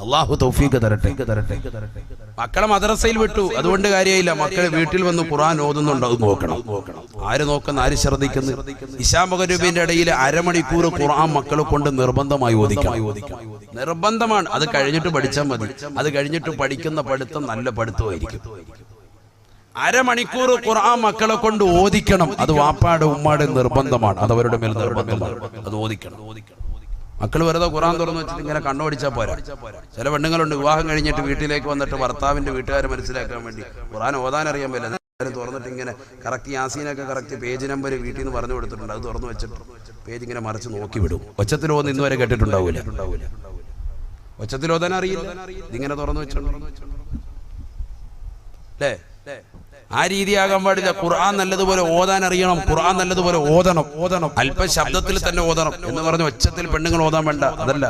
അള്ളാഹു തൗഫീഖ് തരട്ടെ. മക്കളെ മദ്രസയിൽ വിട്ടു, അതുകൊണ്ട് കാര്യമില്ല. മക്കളെ വീട്ടിൽ വന്ന് ഖുർആൻ ഓതുന്നുണ്ടോ അത് നോക്കണം. ആര് നോക്കുന്ന, ആര് ശ്രദ്ധിക്കുന്നു? ഇശാ മഗ്‌രിബിന്റെ ഇടയിൽ അരമണിക്കൂർ ഖുർആൻ മക്കളെ കൊണ്ട് നിർബന്ധമായി ഓദിക്കണം. നിർബന്ധമാണ്. അത് കഴിഞ്ഞിട്ട് പഠിച്ചാൽ മതി. അത് കഴിഞ്ഞിട്ട് പഠിക്കുന്ന പഠിത്തം നല്ല പഠിത്തമായിരിക്കും. അരമണിക്കൂർ ഖുർആൻ മക്കളെ കൊണ്ട് ഓദിക്കണം. അത് വാപ്പാടെ ഉമ്മാടെ നിർബന്ധമാണ്. അത് അവരുടെ മേൽ നിർബന്ധമാണ്. അത് ഓദിക്കണം. മക്കൾ വെറുതെ ഖുർആൻ തുറന്നു വെച്ചിട്ട് ഇങ്ങനെ കണ്ണുപടിച്ചാൽ പോരാ. ചില പെണ്ണുങ്ങളുണ്ട് വിവാഹം കഴിഞ്ഞിട്ട് വീട്ടിലേക്ക് വന്നിട്ട് ഭർത്താവിന്റെ വീട്ടുകാരെ മനസ്സിലാക്കാൻ വേണ്ടി ഖുർആൻ ഓതാൻ അറിയാൻ പറ്റില്ല, തുറന്നിട്ട് ഇങ്ങനെ കറക്റ്റ് യാസീനൊക്കെ കറക്റ്റ് പേജ് നമ്പർ വീട്ടിൽ നിന്ന് പറഞ്ഞു കൊടുത്തിട്ടുണ്ട്. അത് തുറന്നു വെച്ചിട്ട് പേജ് ഇങ്ങനെ മറിച്ച് നോക്കി വിടും. ഒച്ചത്തിൽ ഓന്ന് ഇന്നുവരെ കേട്ടിട്ടുണ്ടാവൂല. ഒച്ചത്തിൽ ഓതാൻ അറിയില്ല, ഇതിങ്ങനെ തുറന്നു വെച്ചിട്ടുണ്ട് അല്ലേ? ആ രീതിയാകാൻ പാടില്ല. ഖുർആൻ നല്ലതുപോലെ ഓതാൻ അറിയണം. ഖുർആൻ നല്ലതുപോലെ ഓതണം. അല്പ ശബ്ദത്തിൽ തന്നെ ഓതണം എന്ന് പറഞ്ഞ് ഒച്ചത്തിൽ പെണ്ണുങ്ങൾ ഓതാൻ വേണ്ട. അതല്ല,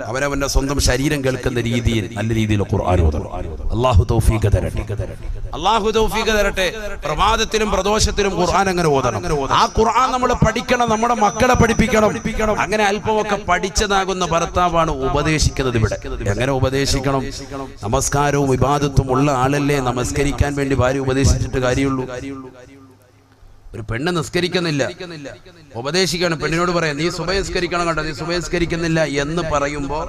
അവനവന്റെ സ്വന്തം ശരീരം കേൾക്കുന്ന രീതിയിൽ നല്ല രീതിയിൽ ഖുർആൻ ഓതണം. അല്ലാഹു തൗഫീഖ് തരട്ടെ. പ്രഭാതത്തിലും പ്രദോഷത്തിലും ഖുർആൻ അങ്ങനെ ഓതണം. ആ ഖുർആൻ നമ്മൾ പഠിക്കണം, നമ്മുടെ മക്കളെ പഠിപ്പിക്കണം. അങ്ങനെ അല്പമൊക്കെ പഠിച്ചതാകുന്ന ഭർത്താവാണ് ഉപദേശിക്കുന്നത്. ഇവിടെ എങ്ങനെ ഉപദേശിക്കണം? നമസ്കാരവും ഇബാദത്തും ഉള്ള ആളല്ലേ നമസ്കരിക്കാൻ വേണ്ടി ഭാര്യ ഉപദേശിച്ചിട്ട് കാര്യമുള്ളൂ. ഒരു പെണ്ണ് നിസ്കരിക്കുന്നില്ല, ഉപദേശിക്കണം. പെണ്ണിനോട് പറയാം, നീ സുബഹി നിസ്കരിക്കണം കേട്ടോ, നീ സുബഹി നിസ്കരിക്കുന്നില്ല എന്ന് പറയുമ്പോ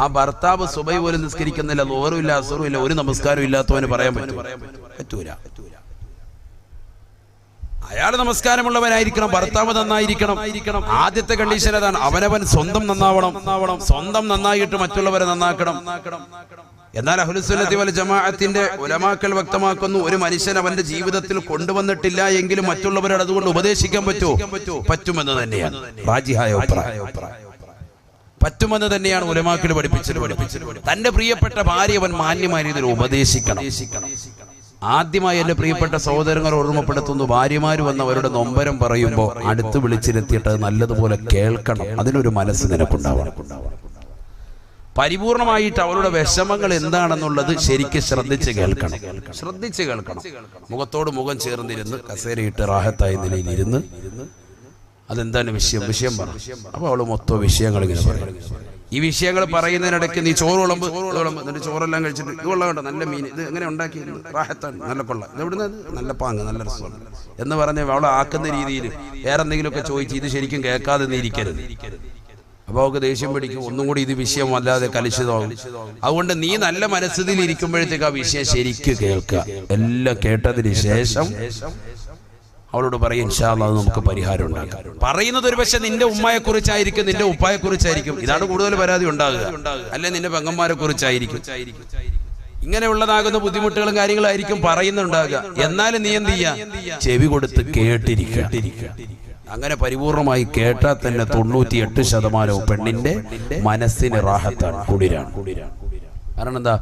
ആ ഭർത്താവ് സുബഹി പോലും നിസ്കരിക്കുന്നില്ല, ലോറും ഇല്ല, അസറും ഇല്ല, ഒരു നമസ്കാരം ഇല്ലാത്തവന് പറയാൻ പറ്റൂല. അയാൾ നമസ്കാരമുള്ളവനായിരിക്കണം, ഭർത്താവ് നന്നായിരിക്കണം. ആദ്യത്തെ കണ്ടീഷൻ അതാണ്. അവനവൻ സ്വന്തം നന്നാവണം. സ്വന്തം നന്നായിട്ട് മറ്റുള്ളവരെ നന്നാക്കണം. എന്നാൽ അഹ്ലുസുന്നത്തി വൽ ജമാഅത്തിന്റെ ഉലമാക്കൾ വ്യക്തമാക്കുന്നു, ഒരു മനുഷ്യൻ അവന്റെ ജീവിതത്തിൽ കൊണ്ടുവന്നിട്ടില്ല എങ്കിലും മറ്റുള്ളവരോട് അതുകൊണ്ട് ഉപദേശിക്കാൻ പറ്റുമെന്ന് തന്നെയാണ് റാജിഹായ അഭിപ്രായം. പറ്റുമെന്ന് തന്നെയാണ് ഉലമാക്കൾ പഠിപ്പിച്ചത്. തന്റെ പ്രിയപ്പെട്ട ഭാര്യ അവൻ മാന്യമായ രീതിയിൽ ഉപദേശിക്കണം. ആദ്യമായി എന്റെ പ്രിയപ്പെട്ട സഹോദരങ്ങൾ ഓർമ്മപ്പെടുത്തുന്നു, ഭാര്യമാര് വന്ന് അവരുടെ നൊമ്പരം പറയുമ്പോൾ അടുത്ത് വിളിച്ചിരുത്തിയിട്ട് അത് നല്ലതുപോലെ കേൾക്കണം. അതിനൊരു മനസ്സ് നിനക്കുണ്ടാവണം. പരിപൂർണമായിട്ട് അവരുടെ വിഷമങ്ങൾ എന്താണെന്നുള്ളത് ശരിക്കും ശ്രദ്ധിച്ച് കേൾക്കണം. മുഖത്തോട് മുഖം ചേർന്നിരുന്ന് കസേരയിട്ട് റാഹത്തായ നിലയിലിരുന്ന് അതെന്താണ് വിഷയം പറ. അപ്പൊ അവള് മൊത്തം വിഷയങ്ങൾ ഇങ്ങനെ പറയും. ഈ വിഷയങ്ങൾ പറയുന്നതിനിടയ്ക്ക് നീ ചോറ് വിളമ്പ്, എന്നിട്ട് ചോറെല്ലാം കഴിച്ചിട്ട് ഇത് കൊള്ളാം കേട്ടോ, നല്ല മീൻ, ഇത് എങ്ങനെ ഉണ്ടാക്കി, റാഹത്താണ്, നല്ല കൊള്ളാം, ഇത് എവിടുന്ന്, നല്ല പാങ്ങ്, നല്ല രസമാണ് എന്ന് പറഞ്ഞ് അവളെ ആക്കുന്ന രീതിയിൽ വേറെ എന്തെങ്കിലുമൊക്കെ ചോദിച്ച് ഇത് ശരിക്കും കേൾക്കാതെ നീ ഇരിക്കരുത്. അപ്പൊ അവൾക്ക് ദേഷ്യം പിടിക്കും, ഒന്നും കൂടി ഇത് വിഷയം വല്ലാതെ കലുഷിതമാകും. അതുകൊണ്ട് നീ നല്ല മനസ്സിൽ ഇരിക്കുമ്പോഴത്തേക്ക് ആ വിഷയം ശരിക്ക് കേൾക്കുക. എല്ലാം കേട്ടതിന് ശേഷം അവളോട് പറയും, ഇൻഷാ അല്ലാഹ് നമുക്ക് പരിഹാരം ഉണ്ടാക്കാം. പറയുന്നത് ഒരു പക്ഷെ നിന്റെ ഉമ്മയെ കുറിച്ചായിരിക്കും, നിന്റെ ഉപ്പായെ കുറിച്ചായിരിക്കും. ഇതാണ് കൂടുതൽ പരാതി ഉണ്ടാകുക. അല്ലെ നിന്റെ പെങ്ങന്മാരെ കുറിച്ചായിരിക്കും. ഇങ്ങനെയുള്ളതാകുന്ന ബുദ്ധിമുട്ടുകളും കാര്യങ്ങളായിരിക്കും പറയുന്നുണ്ടാകുക. എന്നാലും നീ എന്ത് ചെയ്യാ? ചെവി കൊടുത്ത് കേട്ടിരിക്കുക. അങ്ങനെ പരിപൂർണമായി കേട്ടാൽ തന്നെ 98% പെണ്ണിന്റെ മനസ്സിന് റാഹത്താണ്, കുളിരാണ്. കാരണം എന്താ?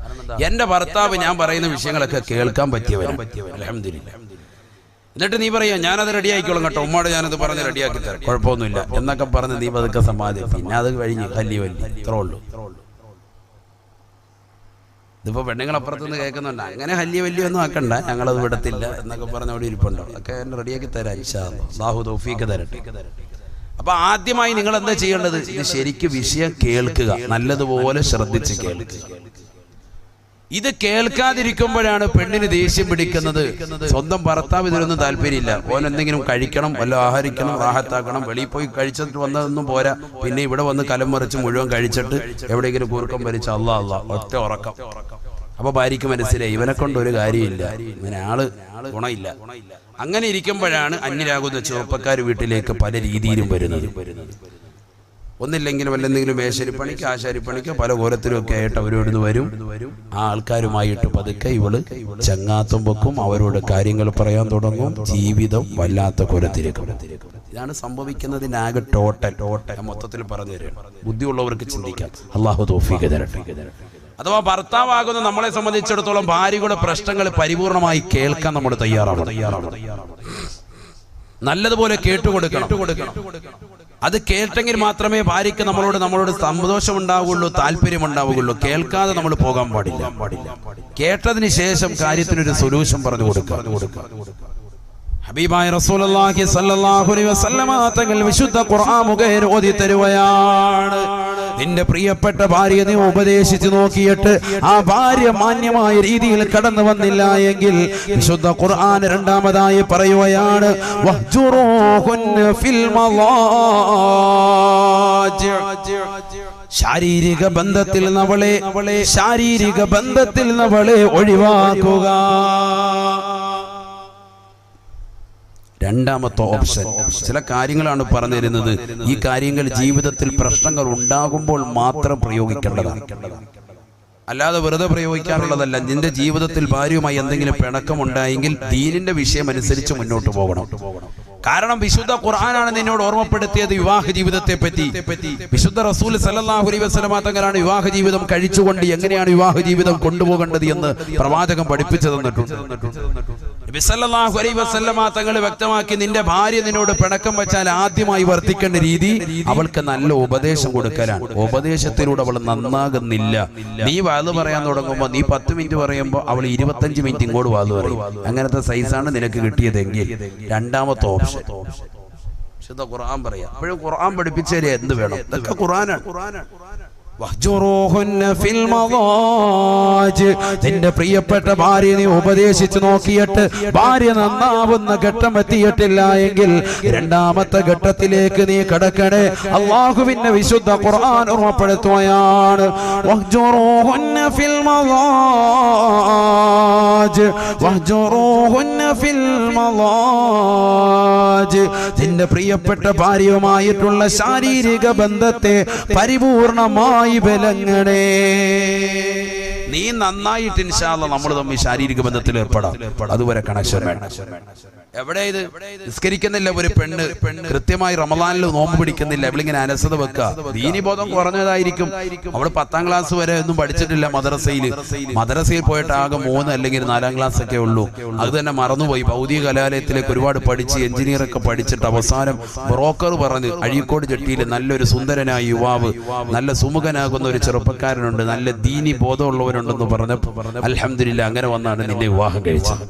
എന്റെ ഭർത്താവ് ഞാൻ പറയുന്ന വിഷയങ്ങളൊക്കെ കേൾക്കാൻ പറ്റിയവരാണ്, അൽഹംദുലില്ലാഹ്. എന്നിട്ട് നീ പറയാ, ഞാനത് റെഡിയാക്കിക്കോളും കേട്ടോ, ഉമ്മാട് ഞാനത് പറഞ്ഞ് റെഡിയാക്കി തരാം, കുഴപ്പമൊന്നുമില്ല എന്നൊക്കെ പറഞ്ഞ് നീ പതുക്കെ സമാധാനം. പിന്നെ അത് കഴിഞ്ഞ് വലിയ ഇത്രേ ഉള്ളൂ. ഇതിപ്പോ പെണ്ണുങ്ങളപ്പുറത്തുനിന്ന് കേൾക്കുന്നുണ്ട്, അങ്ങനെ വലിയ ഒന്നും ആക്കണ്ട, ഞങ്ങളത് വിടത്തില്ല എന്നൊക്കെ പറഞ്ഞ അവിടെ ഇരിപ്പുണ്ടോ, അതൊക്കെ എന്നെ റെഡിയാക്കി തരാം ഇൻഷാ അല്ലാഹ്, അല്ലാഹു തൗഫീഖ് തരട്ടെ. അപ്പൊ ആദ്യമായി നിങ്ങൾ എന്താ ചെയ്യേണ്ടത്? ഇത് ശരിക്കും വിഷയം കേൾക്കുക, നല്ലതുപോലെ ശ്രദ്ധിച്ച് കേൾക്കുക. ഇത് കേൾക്കാതിരിക്കുമ്പോഴാണ് പെണ്ണിന് ദേഷ്യം പിടിക്കുന്നത്. സ്വന്തം ഭർത്താവ് ഇതിനൊന്നും താല്പര്യമില്ല. ഓൻ എന്തെങ്കിലും കഴിക്കണം, വല്ല ആഹാരിക്കണം, റാഹത്താക്കണം. വെളിയിൽ പോയി കഴിച്ചിട്ട് വന്നതൊന്നും പോരാ, പിന്നെ ഇവിടെ വന്ന് കലം മറിച്ച് മുഴുവൻ കഴിച്ചിട്ട് എവിടെയെങ്കിലും കൂർക്കം വലിച്ച് അല്ലാ ഒറ്റ ഉറക്കം. അപ്പൊ ഭാര്യയ്ക്ക് മനസ്സിലായി ഇവനെ കൊണ്ട് ഒരു കാര്യമില്ല, ഇവനെ ആള് ഗുണമില്ല. അങ്ങനെ ഇരിക്കുമ്പോഴാണ് അന്യരാകുന്ന ചെറുപ്പക്കാർ വീട്ടിലേക്ക് പല രീതിയിലും വരുന്നത്. ഒന്നില്ലെങ്കിലും വല്ലെന്തെങ്കിലും മേശരിപ്പണിക്ക്, ആശാരിപ്പണിക്ക്, പല കോലത്തിലും ഒക്കെ ആയിട്ട് അവരോട് വരും. ആ ആൾക്കാരുമായിട്ട് പതുക്കെ ഇവള് ചങ്ങാത്തം വെക്കും, അവരോട് കാര്യങ്ങൾ പറയാൻ തുടങ്ങും. ജീവിതം വല്ലാത്ത കോലത്തിലേക്ക്. ഇതാണ് സംഭവിക്കുന്നതിനാകെ ടോട്ടൽ മൊത്തത്തിൽ പറഞ്ഞു തരാം. ബുദ്ധിയുള്ളവർക്ക് ചിന്തിക്കാം. അല്ലാഹു തൗഫീഖ് തരട്ടെ. അഥവാ ഭർത്താവാകുന്ന നമ്മളെ സംബന്ധിച്ചിടത്തോളം ഭാര്യയുടെ പ്രശ്നങ്ങൾ പരിപൂർണമായി കേൾക്കാൻ നമ്മൾ തയ്യാറാവണം. നല്ലതുപോലെ കേട്ടുകൊടുക്കണം. അത് കേട്ടെങ്കിൽ മാത്രമേ ഭാര്യയ്ക്ക് നമ്മളോട് സന്തോഷം ഉണ്ടാവുകയുള്ളൂ, താല്പര്യം ഉണ്ടാവുകയുള്ളൂ. കേൾക്കാതെ നമ്മൾ പോകാൻ പാടില്ല. കേട്ടതിന് ശേഷം കാര്യത്തിനൊരു സൊല്യൂഷൻ പറഞ്ഞു കൊടുക്കുക. ഹബീബായ റസൂലുള്ളാഹി സ്വല്ലല്ലാഹു അലൈഹി വസല്ലമ തങ്ങൾ വിശുദ്ധ ഖുർആൻ മുഖേന ഓതി തരുകയാണ്. നിന്റെ പ്രിയപ്പെട്ട ഭാര്യ നീ ഉപദേശിച്ചു നോക്കിയിട്ട് ആ ഭാര്യ മാന്യമായ രീതിയിൽ കടന്നു വന്നില്ല എങ്കിൽ വിശുദ്ധ ഖുർആൻ രണ്ടാമതായി പറയുകയാണ് വഹ്ജുറൂഹുന്ന ഫിൽ മളാജി. ശാരീരിക ബന്ധത്തിൽ നമ്മളെ ഒഴിവാക്കുക. രണ്ടാമത്തെ ഓപ്ഷൻ. ചില കാര്യങ്ങളാണ് പറഞ്ഞു തരുന്നത്. ഈ കാര്യങ്ങൾ ജീവിതത്തിൽ പ്രശ്നങ്ങൾ ഉണ്ടാകുമ്പോൾ മാത്രം പ്രയോഗിക്കേണ്ടതാണ്, അല്ലാതെ വെറുതെ പ്രയോഗിക്കാനുള്ളതല്ല. നിന്റെ ജീവിതത്തിൽ ഭാര്യയുമായി എന്തെങ്കിലും പിണക്കമുണ്ടായെങ്കിൽ ദീനിന്റെ വിഷയം അനുസരിച്ച് മുന്നോട്ട് പോകണം. കാരണം വിശുദ്ധ ഖുർആനാണ് നിന്നോട് ഓർമ്മപ്പെടുത്തിയത് വിവാഹ ജീവിതത്തെ പറ്റി. വിശുദ്ധ റസൂൽ സല്ലല്ലാഹു അലൈഹി വസല്ലമ തങ്ങളാണ് വിവാഹ ജീവിതം കഴിച്ചുകൊണ്ട് എങ്ങനെയാണ് വിവാഹ ജീവിതം കൊണ്ടുപോകേണ്ടത് എന്ന് പ്രവാചകൻ പഠിപ്പിച്ചു തന്നിട്ടുണ്ട്. നബി സല്ലല്ലാഹു അലൈഹി വസല്ലമ തങ്ങൾ വ്യക്തമാക്കി, നിന്റെ ഭാര്യ നിന്നോട് പിണക്കം വെച്ചാൽ ആദ്യമായി വർത്തിക്കേണ്ട രീതി അവൾക്ക് നല്ല ഉപദേശം കൊടുക്കലാണ്. ഉപദേശത്തിലൂടെ അവൾ നന്നാകുന്നില്ല. നീ വാത് പറയാൻ തുടങ്ങുമ്പോൾ നീ 10 മിനിറ്റ് പറയുമ്പോൾ അവൾ 25 മിനിറ്റ് ഇങ്ങോട്ട് വാത് പറയും. അങ്ങനത്തെ സൈസാണ് നിനക്ക് കിട്ടിയതെങ്കിൽ രണ്ടാമത്തെ ഓപ്ഷൻ. വിശുദ്ധ ഖുർആൻ പറയാം. അപ്പോഴും ഖുർആൻ പഠിപ്പിച്ചാലേ എന്ത് വേണം, ഇതൊക്കെ ഖുർആനാണ്. വഹ്ജുറൂഹുന്ന ഫിൽ മളാജി. നിന്റെ പ്രിയപ്പെട്ട ഭാര്യ നീ ഉപദേശിച്ചു നോക്കിയിട്ട് ഭാര്യ നന്നാവുന്ന ഘട്ടം എത്തിയിട്ടില്ല എങ്കിൽ രണ്ടാമത്തെ ഘട്ടത്തിലേക്ക് നീ കടക്കണേ. അല്ലാഹുവിന്റെ വിശുദ്ധ ഖുർആൻ ഓർമ്മപ്പെടുത്തുകയാണ് വഹ്ജുറൂഹുന്ന ഫിൽ മളാജി വഹ്ജുറൂഹുന്ന ഫിൽ മളാജി. നിന്റെ പ്രിയപ്പെട്ട ഭാര്യയുമായിട്ടുള്ള ശാരീരിക ബന്ധത്തെ പരിപൂർണമായി വിലങ്ങണേ. നീ നന്നായിട്ട് ഇൻഷാ അല്ലാഹ് നമ്മൾ തമ്മിൽ ശാരീരിക ബന്ധത്തിൽ ഏർപ്പെടാം. അതുവരെ കണക്ഷൻ വേണം. എവിടെ ഇത് നിസ്കരിക്കുന്നില്ല ഒരു പെണ്ണ്, കൃത്യമായി റമളാനിൽ നോമ്പ് പിടിക്കുന്നില്ല, ഇവളിങ്ങനെ അലസത വെക്കുക. ദീനിബോധം കുറഞ്ഞതായിരിക്കും. അവള് 10ാം ക്ലാസ് വരെ ഒന്നും പഠിച്ചിട്ടില്ല. മദ്രസയിൽ പോയിട്ട് ആകെ 3 അല്ലെങ്കിൽ 4ാം ക്ലാസ് ഒക്കെ ഉള്ളൂ. അത് തന്നെ മറന്നുപോയി. ഭൗതിക കലാലയത്തിലേക്ക് ഒരുപാട് പഠിച്ച് എഞ്ചിനീയറൊക്കെ പഠിച്ചിട്ട് അവസാനം ബ്രോക്കർ പറഞ്ഞ് അഴീക്കോട് ജെട്ടിയിൽ നല്ലൊരു സുന്ദരനായ യുവാവ്, നല്ല സുമുഖനാകുന്ന ഒരു ചെറുപ്പക്കാരനുണ്ട്, നല്ല ദീനി ബോധമുള്ളവരുണ്ടെന്ന് പറഞ്ഞപ്പോൾ അൽഹംദുലില്ലാ അങ്ങനെ വന്നാണ് നിന്നെ വിവാഹം കഴിച്ചത്.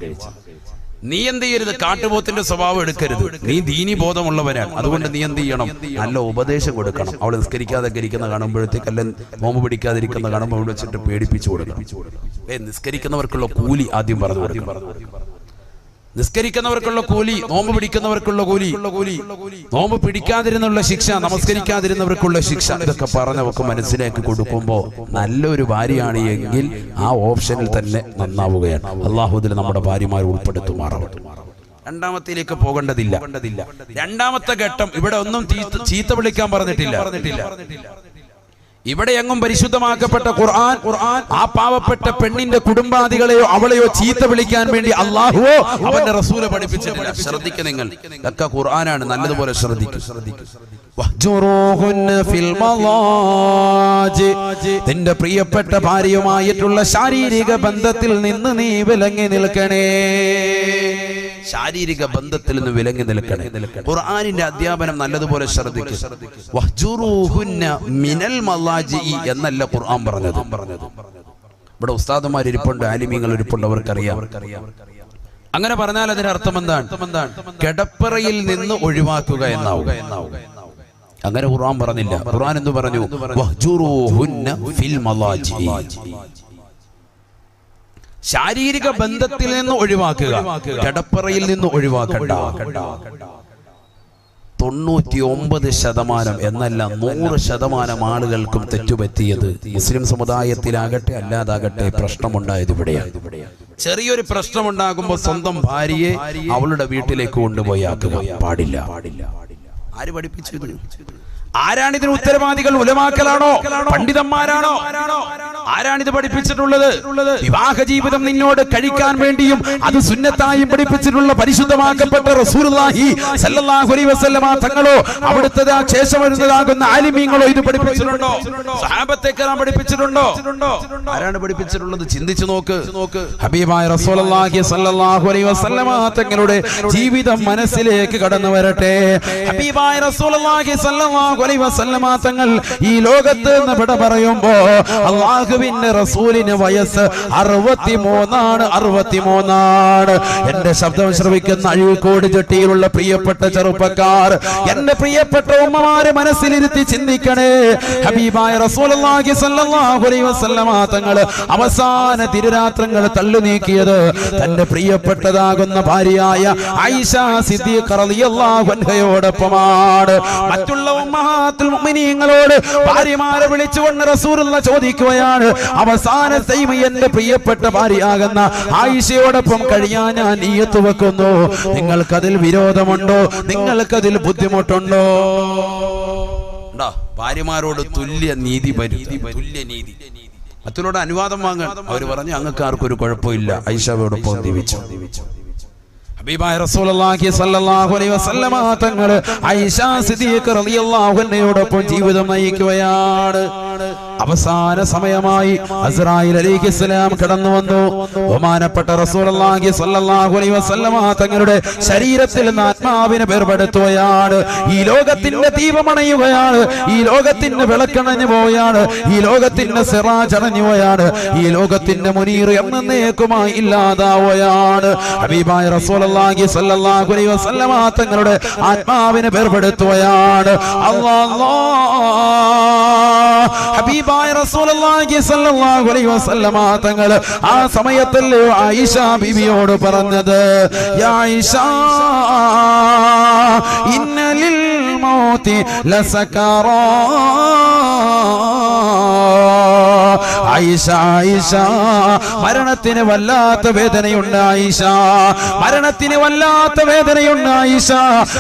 നീ എന്ത് ചെയ്യരുത്, കാട്ടുപോത്തിന്റെ സ്വഭാവം എടുക്കരുത്. നീ ദീനി ബോധമുള്ളവരാണ്. അതുകൊണ്ട് നീ എന്ത് ചെയ്യണം, നല്ല ഉപദേശം കൊടുക്കണം. അവൾ നിസ്കരിക്കാതൊക്കെ ഇരിക്കുന്ന കാണുമ്പോഴത്തേക്ക്, അല്ല നോമ്പ് പിടിക്കാതിരിക്കുന്ന കാണുമ്പോൾ അവിടെ വെച്ചിട്ട് പേടിപ്പിച്ചു കൊടുക്കണം. നിസ്കരിക്കുന്നവർക്കുള്ള കൂലി ആദ്യം പറഞ്ഞു കൊടുക്കണം. നിസ്കരിക്കുന്നവർക്കുള്ള കൂലി, നോമ്പ് പിടിക്കുന്നവർക്കുള്ള കൂലി, നോമ്പ് പിടിക്കാതിരുന്നുള്ള ശിക്ഷ, നമസ്കരിക്കാതിരുന്നവർക്കുള്ള ശിക്ഷ, ഇതൊക്കെ പറഞ്ഞവർക്ക് മനസ്സിലാക്കി കൊടുക്കുമ്പോൾ നല്ലൊരു ഭാര്യയാണ് എങ്കിൽ ആ ഓപ്ഷനിൽ തന്നെ നന്നാവുകയാണ്. അല്ലാഹു ഇതിൽ നമ്മുടെ ഭാര്യമാരെ ഉൾപ്പെടുത്തുമാറാവട്ടെ. രണ്ടാമത്തേലേക്ക് പോകേണ്ടതില്ല. രണ്ടാമത്തെ ഘട്ടം ഇവിടെ ഒന്നും ചീത്ത വിളിക്കാൻ പറഞ്ഞിട്ടില്ല. ഇവിടെ എങ്ങും പരിശുദ്ധമാക്കപ്പെട്ട ഖുർആൻ ആ പാവപ്പെട്ട പെണ്ണിന്റെ കുടുംബാദികളെയോ അവളെയോ ചീത്ത വിളിക്കാൻ വേണ്ടി അല്ലാഹുവോ അവന്റെ റസൂല് പഠിപ്പിച്ചിട്ടില്ല. ശ്രദ്ധിക്കുക, നിങ്ങൾ ഇതൊക്കെ ഖുർആനാണ്, നല്ലതുപോലെ ശ്രദ്ധിക്കുക. വഹ്ജുറൂഹുന്ന ഫിൽ മളാജി. നിന്റെ പ്രിയപ്പെട്ട ഭാര്യയുമായിട്ടുള്ള ശാരീരിക ബന്ധത്തിൽ നിന്ന് നീ വിലങ്ങി നിൽക്കണേ. ശാരീരിക ബന്ധത്തിൽ നിന്ന് വിലങ്ങി നിൽക്കണേ. ഖുർആനിന്റെ അധ്യാപനം നല്ലതുപോലെ ശ്രദ്ധിക്കുക. വഹ്ജുറൂഹുന്ന മിനൽ മളാജി എന്നല്ല ഖുർആൻ പറഞ്ഞത്. ഇവിടെ ഉസ്താദുമാർ ഇരിപ്പുണ്ട്, ആലിമീങ്ങൾ ഇരിപ്പുണ്ട്, അവർക്കറിയാം. അങ്ങനെ പറഞ്ഞാൽ അതിന്റെ അർത്ഥം എന്താണ്? കിടപ്പറയിൽ നിന്ന് ഒഴിവാക്കുക എന്നാവുക. അങ്ങനെ ഖുർആൻ പറഞ്ഞില്ല. ഖുർആൻ എന്തു പറഞ്ഞു? വഹ്ജുറൂഹുന്ന ഫിൽ മളാജി. ശാരീരിക ബന്ധത്തിൽ നിന്ന് ഒഴിവാക്കുക, കിടപ്പറയിൽ നിന്ന് ഒഴിവാക്കണ്ട. 99% എന്നല്ല 100% ആളുകൾക്കും തെറ്റുപറ്റിയത് മുസ്ലിം സമുദായത്തിലാകട്ടെ അല്ലാതാകട്ടെ പ്രശ്നമുണ്ടായത് ഇവിടെയാണ്. ചെറിയൊരു പ്രശ്നമുണ്ടാകുമ്പോൾ സ്വന്തം ഭാര്യയെ അവളുടെ വീട്ടിലേക്ക് കൊണ്ടുപോയി ആക്കുക പാടില്ല. ആര് പഠിപ്പിച്ചു? ആരാണിതിന് ഉത്തരവാദികൾ? ഉലമാക്കളാണോ? പണ്ഡിതന്മാരാണോ? ആരാണിത് പഠിപ്പിച്ചിട്ടുള്ളത്? വിവാഹ ജീവിതം നിന്നോട് കഴിക്കാൻ വേണ്ടിയും അത് സുന്നത്തായും പഠിപ്പിച്ചിട്ടുള്ള പരിശുദ്ധമാക്കപ്പെട്ട റസൂലുള്ളാഹി സല്ലല്ലാഹു അലൈഹി വസല്ലമ തങ്ങളോ അവിടുത്തെ ശേഷം വരുന്നതാകുന്ന ആലിമീങ്ങളോ ഇത് പഠിപ്പിച്ചിട്ടുണ്ടോ? സഹാബത്തെ കിറാം പഠിപ്പിച്ചിട്ടുണ്ടോ? ആരാണ് പഠിപ്പിച്ചിട്ടുള്ളത്? ചിന്തിച്ചു നോക്ക്. ഹബീബായ റസൂലുള്ളാഹി സല്ലല്ലാഹു അലൈഹി വസല്ലമ തങ്ങളുടെ ജീവിതം മനസ്സിലേക്ക് കടന്നു വരട്ടെ. ഹബീബായ റസൂലുള്ളാഹി സല്ലല്ലാഹു അലൈഹി വസല്ലമ തങ്ങൾ ഈ ലോകത്ത് നിന്ന് വിട പറയുമ്പോ അല്ലാഹു അള്ളാഹുവിന്റെ റസൂലിന് വയസ്സ് 63. എന്റെ ശബ്ദം ശ്രവിക്കുന്ന അഴീക്കോട് ജട്ടിയിലുള്ള പ്രിയപ്പെട്ട ചെറുപ്പക്കാർ, എന്റെ പ്രിയപ്പെട്ട ഉമ്മമാരെ മനസ്സിലിരുത്തി ചിന്തിക്കണേ. ഹബീബായ റസൂലുള്ളാഹി സ്വല്ലല്ലാഹു അലൈഹി വസല്ലമ തങ്ങൾ അവസാന തിരുരാത്രങ്ങൾ തള്ളു നീക്കിയത് തന്റെ പ്രിയപ്പെട്ടതാകുന്ന ഭാര്യയായ ആയിഷ സിദ്ദീഖ റളിയല്ലാഹു അൻഹയോടൊപ്പമാണ്. മറ്റുള്ള ഉമ്മഹാത്തുൽ മുഅ്മിനീങ്ങളോട് ഭാര്യമാരെ വിളിച്ചുകൊണ്ട് റസൂലുള്ള ചോദിക്കുകയാണ്, അവസാനത്തെ എന്റെ പ്രിയപ്പെട്ട ഭാര്യയാകുന്ന ആയിഷയോടൊപ്പം കഴിയാൻ ഞാൻ നിയ്യത്ത് വെക്കുന്നു, നിങ്ങൾക്കതിൽ വിരോധമുണ്ടോ? നിങ്ങൾക്കതിൽ ബുദ്ധിമുട്ടുണ്ടോ? ഭാര്യമാരോട് തുല്യ നീതി, തുല്യ നീതി. മറ്റുള്ളവരുടെ അനുവാദം വാങ്ങാൻ അവർ പറഞ്ഞു, അങ്ങക്ക് ആർക്കൊരു കുഴപ്പമില്ല, ആയിഷയോടൊപ്പം ജീവിച്ചു. ഹബീബായ റസൂലുള്ളാഹി സ്വല്ലല്ലാഹു അലൈഹി വസല്ലമ തങ്ങൾ ആയിഷ സിദ്ദീഖ റളിയല്ലാഹു അൻഹയോടൊപ്പം ജീവിതം നയിക്കുകയാണ്. അവസാന സമയമായി അസ്രായിൽ അലൈഹിസ്സലാം കടന്നു വന്നു. ബഹുമാനപ്പെട്ട റസൂലുള്ളാഹി സ്വല്ലല്ലാഹു അലൈഹി വസല്ലമ തങ്ങളുടെ ശരീരത്തിൽ നിന്ന് ആത്മാവിനെ വേർപെടുത്തുകയാണ്. ഈ ലോകത്തിന്റെ ദീപമണയുകയാണ്, ഈ ലോകത്തിന്റെ വിളക്കണഞ്ഞു പോവുകയാണ്, ഈ ലോകത്തിന്റെ സിറാജ് അണഞ്ഞുകയാണ്, ഈ ലോകത്തിന്റെ മുനീർ എന്നേക്കുമായി ഇല്ലാതാവുകയാണ്. ഹബീബായ റസൂലുള്ളാഹി സ്വല്ലല്ലാഹു അലൈഹി വസല്ലമ തങ്ങളുടെ ആത്മാവിനെ വേർപെടുത്തുകയാണ്. അല്ലാഹ് ഹബീബായ റസൂലുള്ളാഹി സ്വല്ലല്ലാഹു അലൈഹി വസല്ലമ തങ്ങൾ ആ സമയത്തിൽ ആയിഷ ബീവിയോട് പറഞ്ഞത്, യാ ആയിഷ ഇന്ന ലിൽ മൗതി ലസകറാ. ആയിഷ ആയിഷ മരണത്തിന് വല്ലാത്ത വേദനയുണ്ട്. ആയിഷ മരണത്തിന് വല്ലാത്ത വേദനയുണ്ട്. ആയിഷ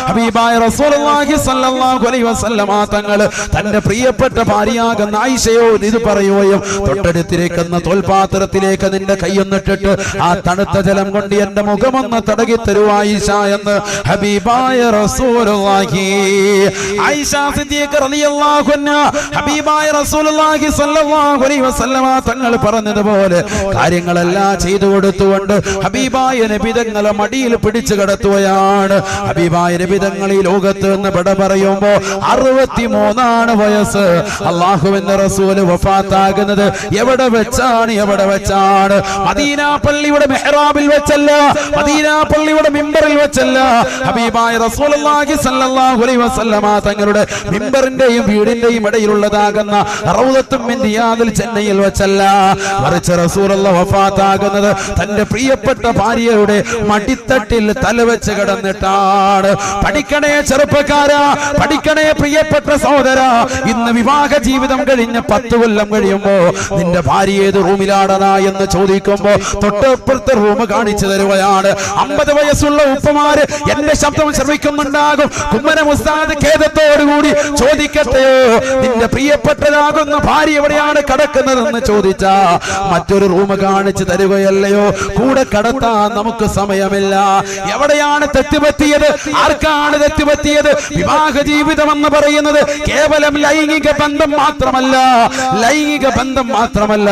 ഹബീബായ റസൂലുള്ളാഹി സ്വല്ലല്ലാഹു അലൈഹി വസല്ലമ തങ്ങൾ തന്റെ പ്രിയപ്പെട്ട ഭാര്യയാകുന്ന ആയിഷയോട് ഇത് പറയുകയും, തൊട്ടടുത്തിരിക്കുന്ന തോൽപാത്രത്തിലേക്ക് നിന്റെ കൈയൊന്നിട്ടിട്ട് ആ തണുത്ത ജലം കൊണ്ട് എന്റെ മുഖമൊന്ന് തടകി തരൂ ആയിഷ എന്ന് ഹബീബായ റസൂലുള്ളാഹി. ആയിഷ സിദ്ദീഖ റളിയല്ലാഹു അൻഹാ ഹബീബായ റസൂലുള്ളാഹി സ്വല്ലല്ലാഹു അലൈഹി വസല്ലമ തങ്ങൾ പറഞ്ഞതുപോലെ കാര്യങ്ങളെല്ലാം ചെയ്തു കൊടുത്തുകൊണ്ട് ഹബീബായ നബി തങ്ങളെ മടിയിൽ പിടിച്ചു കിടത്തുകയാണ്. ഹബീബായ നബി തങ്ങൾ ഈ ലോകത്ത് നിന്ന് വിട പറയുമ്പോ 63 വയസ്സ്. അല്ലാഹുവിന്റെ റസൂൽ വഫാത്താകുന്നത് എവിടെ വെച്ചാണ്? എവിടെ വെച്ചാണ്? മദീന പള്ളിയുടെ മെഹ്റാബിൽ വെച്ചല്ല, മദീന പള്ളിയുടെ മിമ്പറിൽ വെച്ചല്ല. ഹബീബായ റസൂലുള്ളാഹി സ്വല്ലല്ലാഹു അലൈഹി വസല്ലമ തങ്ങളുടെ മിമ്പറിന്റെയും വീടിന്റെയും ഇടയിലുള്ളതാകുന്ന റൗദത്തും മിൻ റിയാദിൽ ചെന്നൈയിൽ വെച്ചല്ല, മറിച്ച് റസൂലുള്ളാഹി വഫാത്താകുന്നത് തന്റെ പ്രിയപ്പെട്ട ഭാര്യയുടെ മടിത്തട്ടിൽ തലവെച്ച് കിടന്നിട്ടാണ്. പഠിക്കണേ ചെറുപ്പക്കാരാ, പഠിക്കണേ പ്രിയപ്പെട്ട സഹോദര. ഇന്ന് വിവാഹ ജീവിതം കഴിഞ്ഞ് 10 കൊല്ലം കഴിയുമ്പോ നിന്റെ ഭാര്യ ഏത് റൂമിലാടനാ എന്ന് ചോദിക്കുമ്പോ തൊട്ടപ്പുറത്തെ റൂം കാണിച്ചു തരുകയാണ്. 50 വയസ്സുള്ള ഉപ്പമാര് എന്റെ ശബ്ദം ശ്രമിക്കുന്നുണ്ടാകും. കുമ്മനം ഉസ്താദ് ഖേദത്തോടുകൂടി ചോദിക്കട്ടെയോ, നിന്റെ പ്രിയപ്പെട്ടതാകുന്ന ഭാര്യ എവിടെയാണ് കിടക്കുന്നതെന്ന് ചോദിച്ചാ മറ്റൊരു റൂം കാണിച്ചു തരുകയല്ലയോ? കൂടെ കടത്താൻ നമുക്ക് സമയമില്ല. എവിടെയാണ് തെറ്റുപറ്റിയത്? ആർക്കാണ് തെറ്റുപറ്റിയത്? വിവാഹ ജീവിതം എന്ന് പറയുന്നത് കേവലം ലൈംഗിക ബന്ധം മാത്രമല്ല, ലൈംഗിക ബന്ധം മാത്രമല്ല.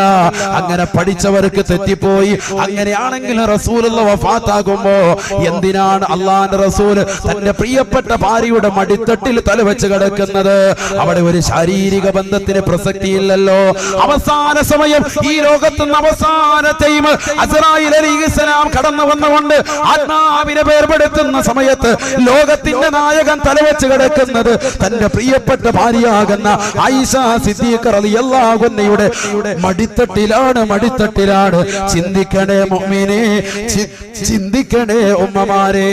അങ്ങനെ പഠിച്ചവർക്ക് തെറ്റിപ്പോയി. അങ്ങനെയാണെങ്കിൽ റസൂലുള്ളാഹി വഫാത്താകുമ്പോ എന്തിനാണ് അള്ളാന്റെ റസൂല് തന്റെ പ്രിയപ്പെട്ട ഭാര്യയുടെ മടിത്തട്ടിൽ തലവെച്ച് കിടക്കുന്നത്? അവിടെ ഒരു ശാരീരിക ബന്ധത്തിന് പ്രസക്തിയില്ലല്ലോ. അവസാന സമയം ഈ ലോകത്തുനിന്ന് അവസാനത്തെയും അസ്രായിൽ അലൈഹിസ്സലാം കടന്നു വന്നുകൊണ്ട് ആത്മാവിനെ വേർപെടുത്തുന്ന സമയത്ത് ലോകത്തിന്റെ നായകൻ തലവെച്ച് കിടക്കുന്നത് തന്റെ പ്രിയപ്പെട്ട ഭാര്യയാകുന്ന ആയിഷ സിദ്ദീഖ റളിയല്ലാഹു അൻഹയുടെ മടിത്തട്ടിലാണ്, മടിത്തട്ടിലാണ്. ചിന്തിക്കണേ മുഅ്മിനേ, ചിന്തിക്കണേ ഉമ്മമാരെ.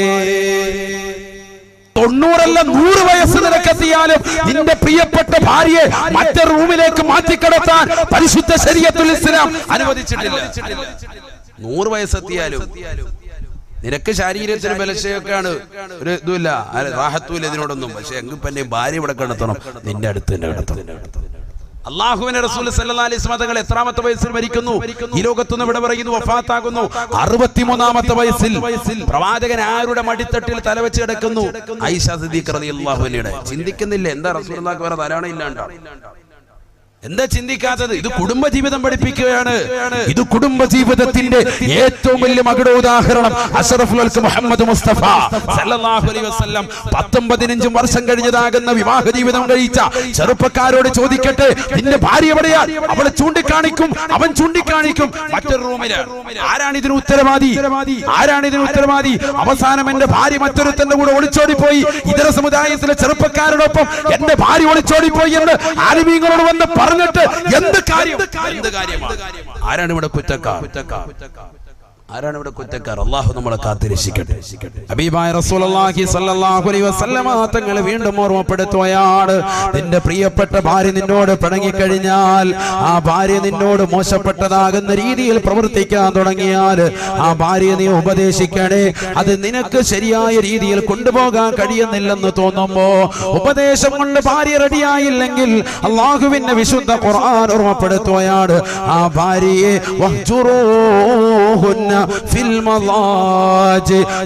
90 അല്ല 100 വയസ്സ് നിനക്കെത്തിയാലും നിന്റെ പ്രിയപ്പെട്ട ഭാര്യയെ മറ്റൊരു റൂമിലേക്ക് മാറ്റിക്കിടത്താൻ പരിശുദ്ധ ശരീഅത്തുൽ ഇസ്ലാം അനുവദിച്ചിട്ടില്ല. 100 വയസ്സെത്തിയാലും നിനക്ക് ശരീരത്തിന് ബലശയൊക്കെയാണ്, ഒരു ഇതുമില്ല, റാഹത്തുമില്ല ഇതിനോടൊന്നും. പക്ഷെ എങ്കിൽ പിന്നെ ഭാര്യ ഇവിടെ കിടത്തണം, നിന്റെ അടുത്ത് തന്നെ കിടത്തണം. അല്ലാഹുവിന്റെ റസൂൽ സല്ലല്ലാഹു അലൈഹി വസല്ലം തങ്ങൾ എത്രാമത്തെ വയസ്സിൽ മരിക്കുന്നു? ഈ ലോകത്തുനിന്ന് ഇവിടെ പറയുന്നു വഫാത്താകുന്നു 63ാമത്തെ വയസ്സിൽ. പ്രവാചകൻ ആരുടെ മടിത്തട്ടിൽ തലവെച്ച് കിടക്കുന്നു? ആയിഷ സിദ്ദീഖ റളിയല്ലാഹു അൻഹയുടെ. ചിന്തിക്കുന്നില്ല എന്താ റസൂലുള്ളാഹിക്ക് വേറെ ധാരാളം ഇല്ലാണ്ടാണ്. എന്താ ചിന്തിക്കാത്തത്? ഇത് കുടുംബജീവിതം പഠിപ്പിക്കുകയാണ്. ഇത് കുടുംബജീവിതത്തിന്റെ ഏറ്റവും വലിയ മകുട ഉദാഹരണം അഷ്റഫുൽ ഖൽഖ് മുഹമ്മദ് മുസ്തഫ സല്ലല്ലാഹു അലൈഹി വസല്ലം 15 വർഷം കഴിഞ്ഞതാകുന്ന വിവാഹ ജീവിതം കഴിച്ച ചെറുപ്പക്കാരോട് ചോദിക്കട്ടെ, നിന്റെ ഭാര്യ എവിടെയാ? അവളെ ചൂണ്ടിക്കാണിക്കും, അവൻ ചൂണ്ടിക്കാണിക്കും മറ്റൊരു റൂമില്. ആരാണ് ഇതിന് ഉത്തരവാദി? ആരാണ് ഇതിന് ഉത്തരവാദി? അവസാനം എന്റെ ഭാര്യ മറ്റൊരുത്തന്റെ കൂടെ ഒളിച്ചോടിപ്പോയി, ഇതര സമുദായത്തിലെ ചെറുപ്പക്കാരോടൊപ്പം എന്റെ ഭാര്യ ഒളിച്ചോടിപ്പോയി എന്ന് ആലിമീങ്ങളോട് വന്ന് പറഞ്ഞിട്ട് എന്ത് കാര്യം? ആരാണ് ഇവിടെ കുറ്റക്കാർ? ആരാണ് ഇവിടെ കുറ്റക്കാർ? അല്ലാഹു നമ്മളെ കാത്തിരക്ഷിക്കട്ടെ. ഹബീബായ റസൂലുള്ളാഹി സ്വല്ലല്ലാഹു അലൈഹി വസല്ലമ തങ്ങൾ വീണ്ടും ഓർമ്മപ്പെടുത്തുകയാണ്, നിന്റെ പ്രിയപ്പെട്ട ഭാര്യ നിന്നോട് പിണങ്ങിക്കഴിഞ്ഞാൽ, ആ ഭാര്യ നിന്നോട് മോശപ്പെട്ടതാകുന്ന രീതിയിൽ പ്രവർത്തിക്കാൻ തുടങ്ങിയാൽ ആ ഭാര്യയെ നീ ഉപദേശിക്കണേ. അത് നിനക്ക് ശരിയായ രീതിയിൽ കൊണ്ടുപോകാൻ കഴിയുന്നില്ലെന്ന് തോന്നുമ്പോ, ഉപദേശം കൊണ്ട് ഭാര്യ റെഡിയായില്ലെങ്കിൽ അല്ലാഹുവിന്റെ വിശുദ്ധ ഖുർആൻ ഓർമ്മപ്പെടുത്തുകയാണ്, ആ ഭാര്യയെ വഹ്ജുറൂഹുന്ന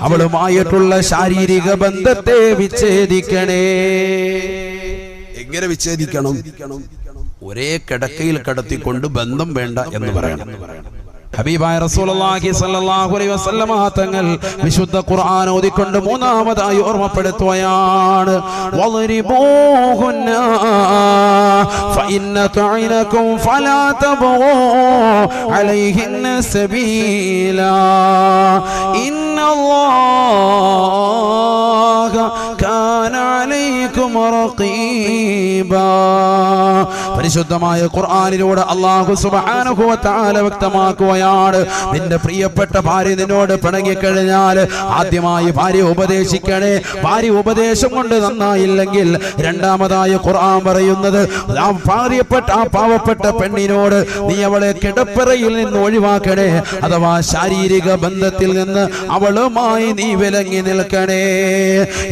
അവളുമായിട്ടുള്ള ശാരീരിക ബന്ധത്തെ വിച്ഛേദിക്കണേ. എങ്ങനെ വിച്ഛേദിക്കണം? ഒരേ കിടക്കയിൽ കിടത്തിക്കൊണ്ട് ബന്ധം വേണ്ട എന്ന് പറയണം. ഹബീബായ റസൂലുള്ളാഹി സ്വല്ലല്ലാഹു അലൈഹി വസല്ലമ തങ്ങൾ വിശുദ്ധ ഖുർആൻ ഓതിക്കൊണ്ട് മൂന്നാമതായി ഓർമ്മപ്പെടുത്തുകയാണ്, വളിബൂഹുന്ന ഫഇന്ന തഅനകും ഫലാ തബൂ അലൈഹിന്ന സബീലാ ഇന്നല്ലാഹ കാന അലൈക്കും റഖീബാ. പരിശുദ്ധമായ ഖുർആനിലൂടെ അല്ലാഹു സുബ്ഹാനഹു വ തആല വ്യക്തമാക്കുകയാണ്, നിന്റെ പ്രിയപ്പെട്ട ഭാര്യ നിന്നോട് പിണങ്ങിക്കഴിഞ്ഞാൽ ആദ്യമായി ഭാര്യ ഉപദേശിക്കണേ. ഭാര്യ ഉപദേശം കൊണ്ട് നന്നായില്ലെങ്കിൽ രണ്ടാമതായി ഖുർആൻ പറയുന്നത്, ആ ഭാര്യപ്പെട്ട ആ പാവപ്പെട്ട പെണ്ണിനോട് നീ അവളെ കിടപ്പറയിൽ നിന്ന് ഒഴിവാക്കണേ, അഥവാ ശാരീരിക ബന്ധത്തിൽ നിന്ന് അവളുമായി നീ വിലങ്ങി നിൽക്കണേ.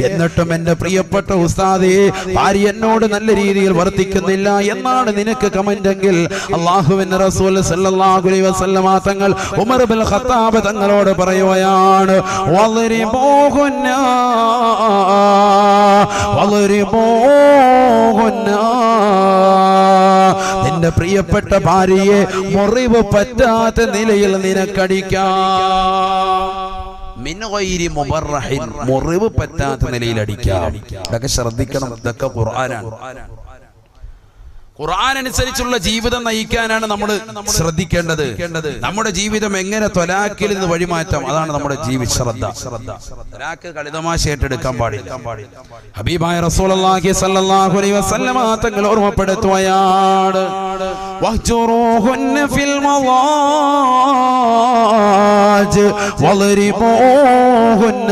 എന്നിട്ടും എന്റെ പ്രിയപ്പെട്ട ഉസ്താദേ, ഭാര്യ എന്നോട് നല്ല രീതിയിൽ വർത്തിക്കുന്നില്ല എന്നാണ് നിനക്ക് കമന്റെങ്കിൽ, അല്ലാഹുവിന്റെ റസൂൽ സല്ലല്ലാഹു അലൈഹി വസല്ലമ തങ്ങൾ ഉമർ ഇബ്നുൽ ഖത്താബ് തങ്ങളോട് പറയുകയാണ്, വളിബൂഹുന്ന നിന്റെ പ്രിയപ്പെട്ട ഭാര്യയെ മുറിവ് പറ്റാത്ത നിലയിൽ നിനക്കടിക്കാം. മുറിവ് പറ്റാത്ത നിലയിൽ അടിക്കാം. ഇതൊക്കെ ശ്രദ്ധിക്കണം. ഇതൊക്കെ ഖുർആനാണ്. ഖുർആൻ അനുസരിച്ചുള്ള ജീവിതം നയിക്കാനാണ് നമ്മൾ ശ്രദ്ധിക്കേണ്ടത്. നമ്മുടെ ജീവിതം എങ്ങനെ ത്വലാഖിൽ നിന്ന് വഴിമാറ്റാം, അതാണ് നമ്മുടെ ശ്രദ്ധ. ത്വലാഖ് കളിതമാശ ഏറ്റെടുക്കാൻ പാടില്ല. ഹബീബായ റസൂലുള്ളാഹി സ്വല്ലല്ലാഹു അലൈഹി വസല്ലമ തങ്ങൾ ഓർമ്മപ്പെടുത്തുകയാണ്, വഹ്ജുറൂഹുന്ന ഫിൽ മളാജ് വളിബൂഹുന്ന.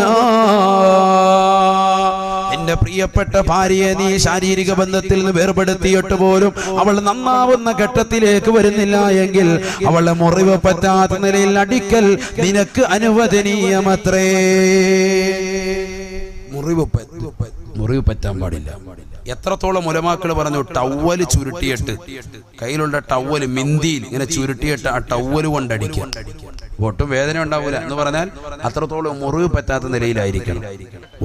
എന്റെ പ്രിയപ്പെട്ട ഭാര്യയെ നീ ശാരീരിക ബന്ധത്തിൽ നിന്ന് വേർപെടുത്തിയിട്ട് പോലും അവൾ നന്നാവുന്ന ഘട്ടത്തിലേക്ക് വരുന്നില്ല എങ്കിൽ അവളെ മുറിവ് പറ്റാത്ത നിലയിൽ അടിക്കൽ നിനക്ക് അനുവദനീയമത്രേ. മുറിവ് പറ്റാൻ പാടില്ല. എത്രത്തോളം ഉലമാക്കൾ പറഞ്ഞു, ടവല് ചുരുട്ടിയിട്ട്, കയ്യിലുള്ള ടവല് മിന്തിയിൽ ഇങ്ങനെ ചുരുട്ടിയിട്ട് ആ ടവല് കൊണ്ടടിക്കുക. ഒട്ടും വേദന ഉണ്ടാവില്ല എന്ന് പറഞ്ഞാൽ അത്രത്തോളം മുറിവ് പറ്റാത്ത നിലയിലായിരിക്കണം.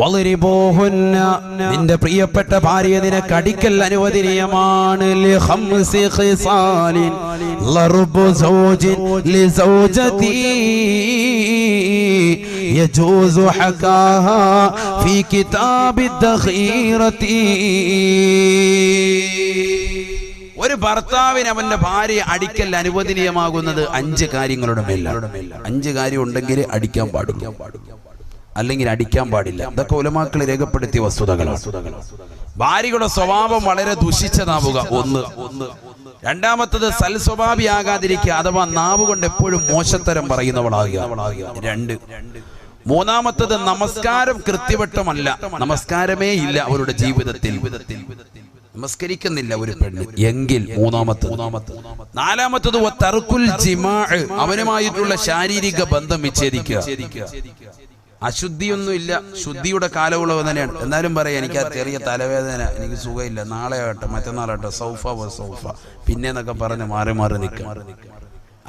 വളിബൂഹുന്ന, നിന്റെ പ്രിയപ്പെട്ട ഭാര്യയെ നിനക്ക് അടിക്കൽ അനുവദനീയമാണ്. ലിഖംസി ഖിസാലിൻ ലർബു സൗജിൻ ലിസൗജതി യജൂസു ഹകാഹാ ഫീ കിതാബി ദഖീറതി. ഒരു ഭർത്താവിന് അവന്റെ ഭാര്യ അടിക്കൽ അനുവദനീയമാകുന്നത് 5 കാര്യങ്ങളുടെ മേലാണ്. 5 കാര്യം ഉണ്ടെങ്കിൽ അടിക്കാൻ പാടില്ല, അല്ലെങ്കിൽ അടിക്കാൻ പാടില്ല. ഇതൊക്കെ ഉലമാക്കൾ രേഖപ്പെടുത്തിയ വസ്തുതകളാണ്. ഭാര്യയുടെ സ്വഭാവം വളരെ ദുഷിച്ചതാവുക 1. രണ്ടാമത്തത് സൽസ്വഭാവിയാകാതിരിക്കുക, അഥവാ നാവ് കൊണ്ട് എപ്പോഴും മോശത്തരം പറയുന്നവളാകുക 2. മൂന്നാമത്തത് നമസ്കാരം കൃത്യവട്ടമല്ല, നമസ്കാരമേ ഇല്ല അവരുടെ ജീവിതത്തിൽ, നമസ്കരിക്കുന്നില്ല ഒരു പെണ്ണ് എങ്കിൽ 3. നാലാമത്തത് തർക്കുൽ ജിമാഅ്, അവനുമായിട്ടുള്ള ശാരീരിക ബന്ധം വിച്ഛേദിക്കുക. അശുദ്ധിയൊന്നും ഇല്ല, ശുദ്ധിയുടെ കാലമുള്ളവ തന്നെയാണ്. എന്നാലും പറയാം, എനിക്ക് ആ ചെറിയ തലവേദന, എനിക്ക് സുഖമില്ല, നാളെ ആകട്ടെ മറ്റന്നാളാകട്ടെ, സൗഫ പിന്നെന്നൊക്കെ പറഞ്ഞ് മാറി നിൽക്കുക.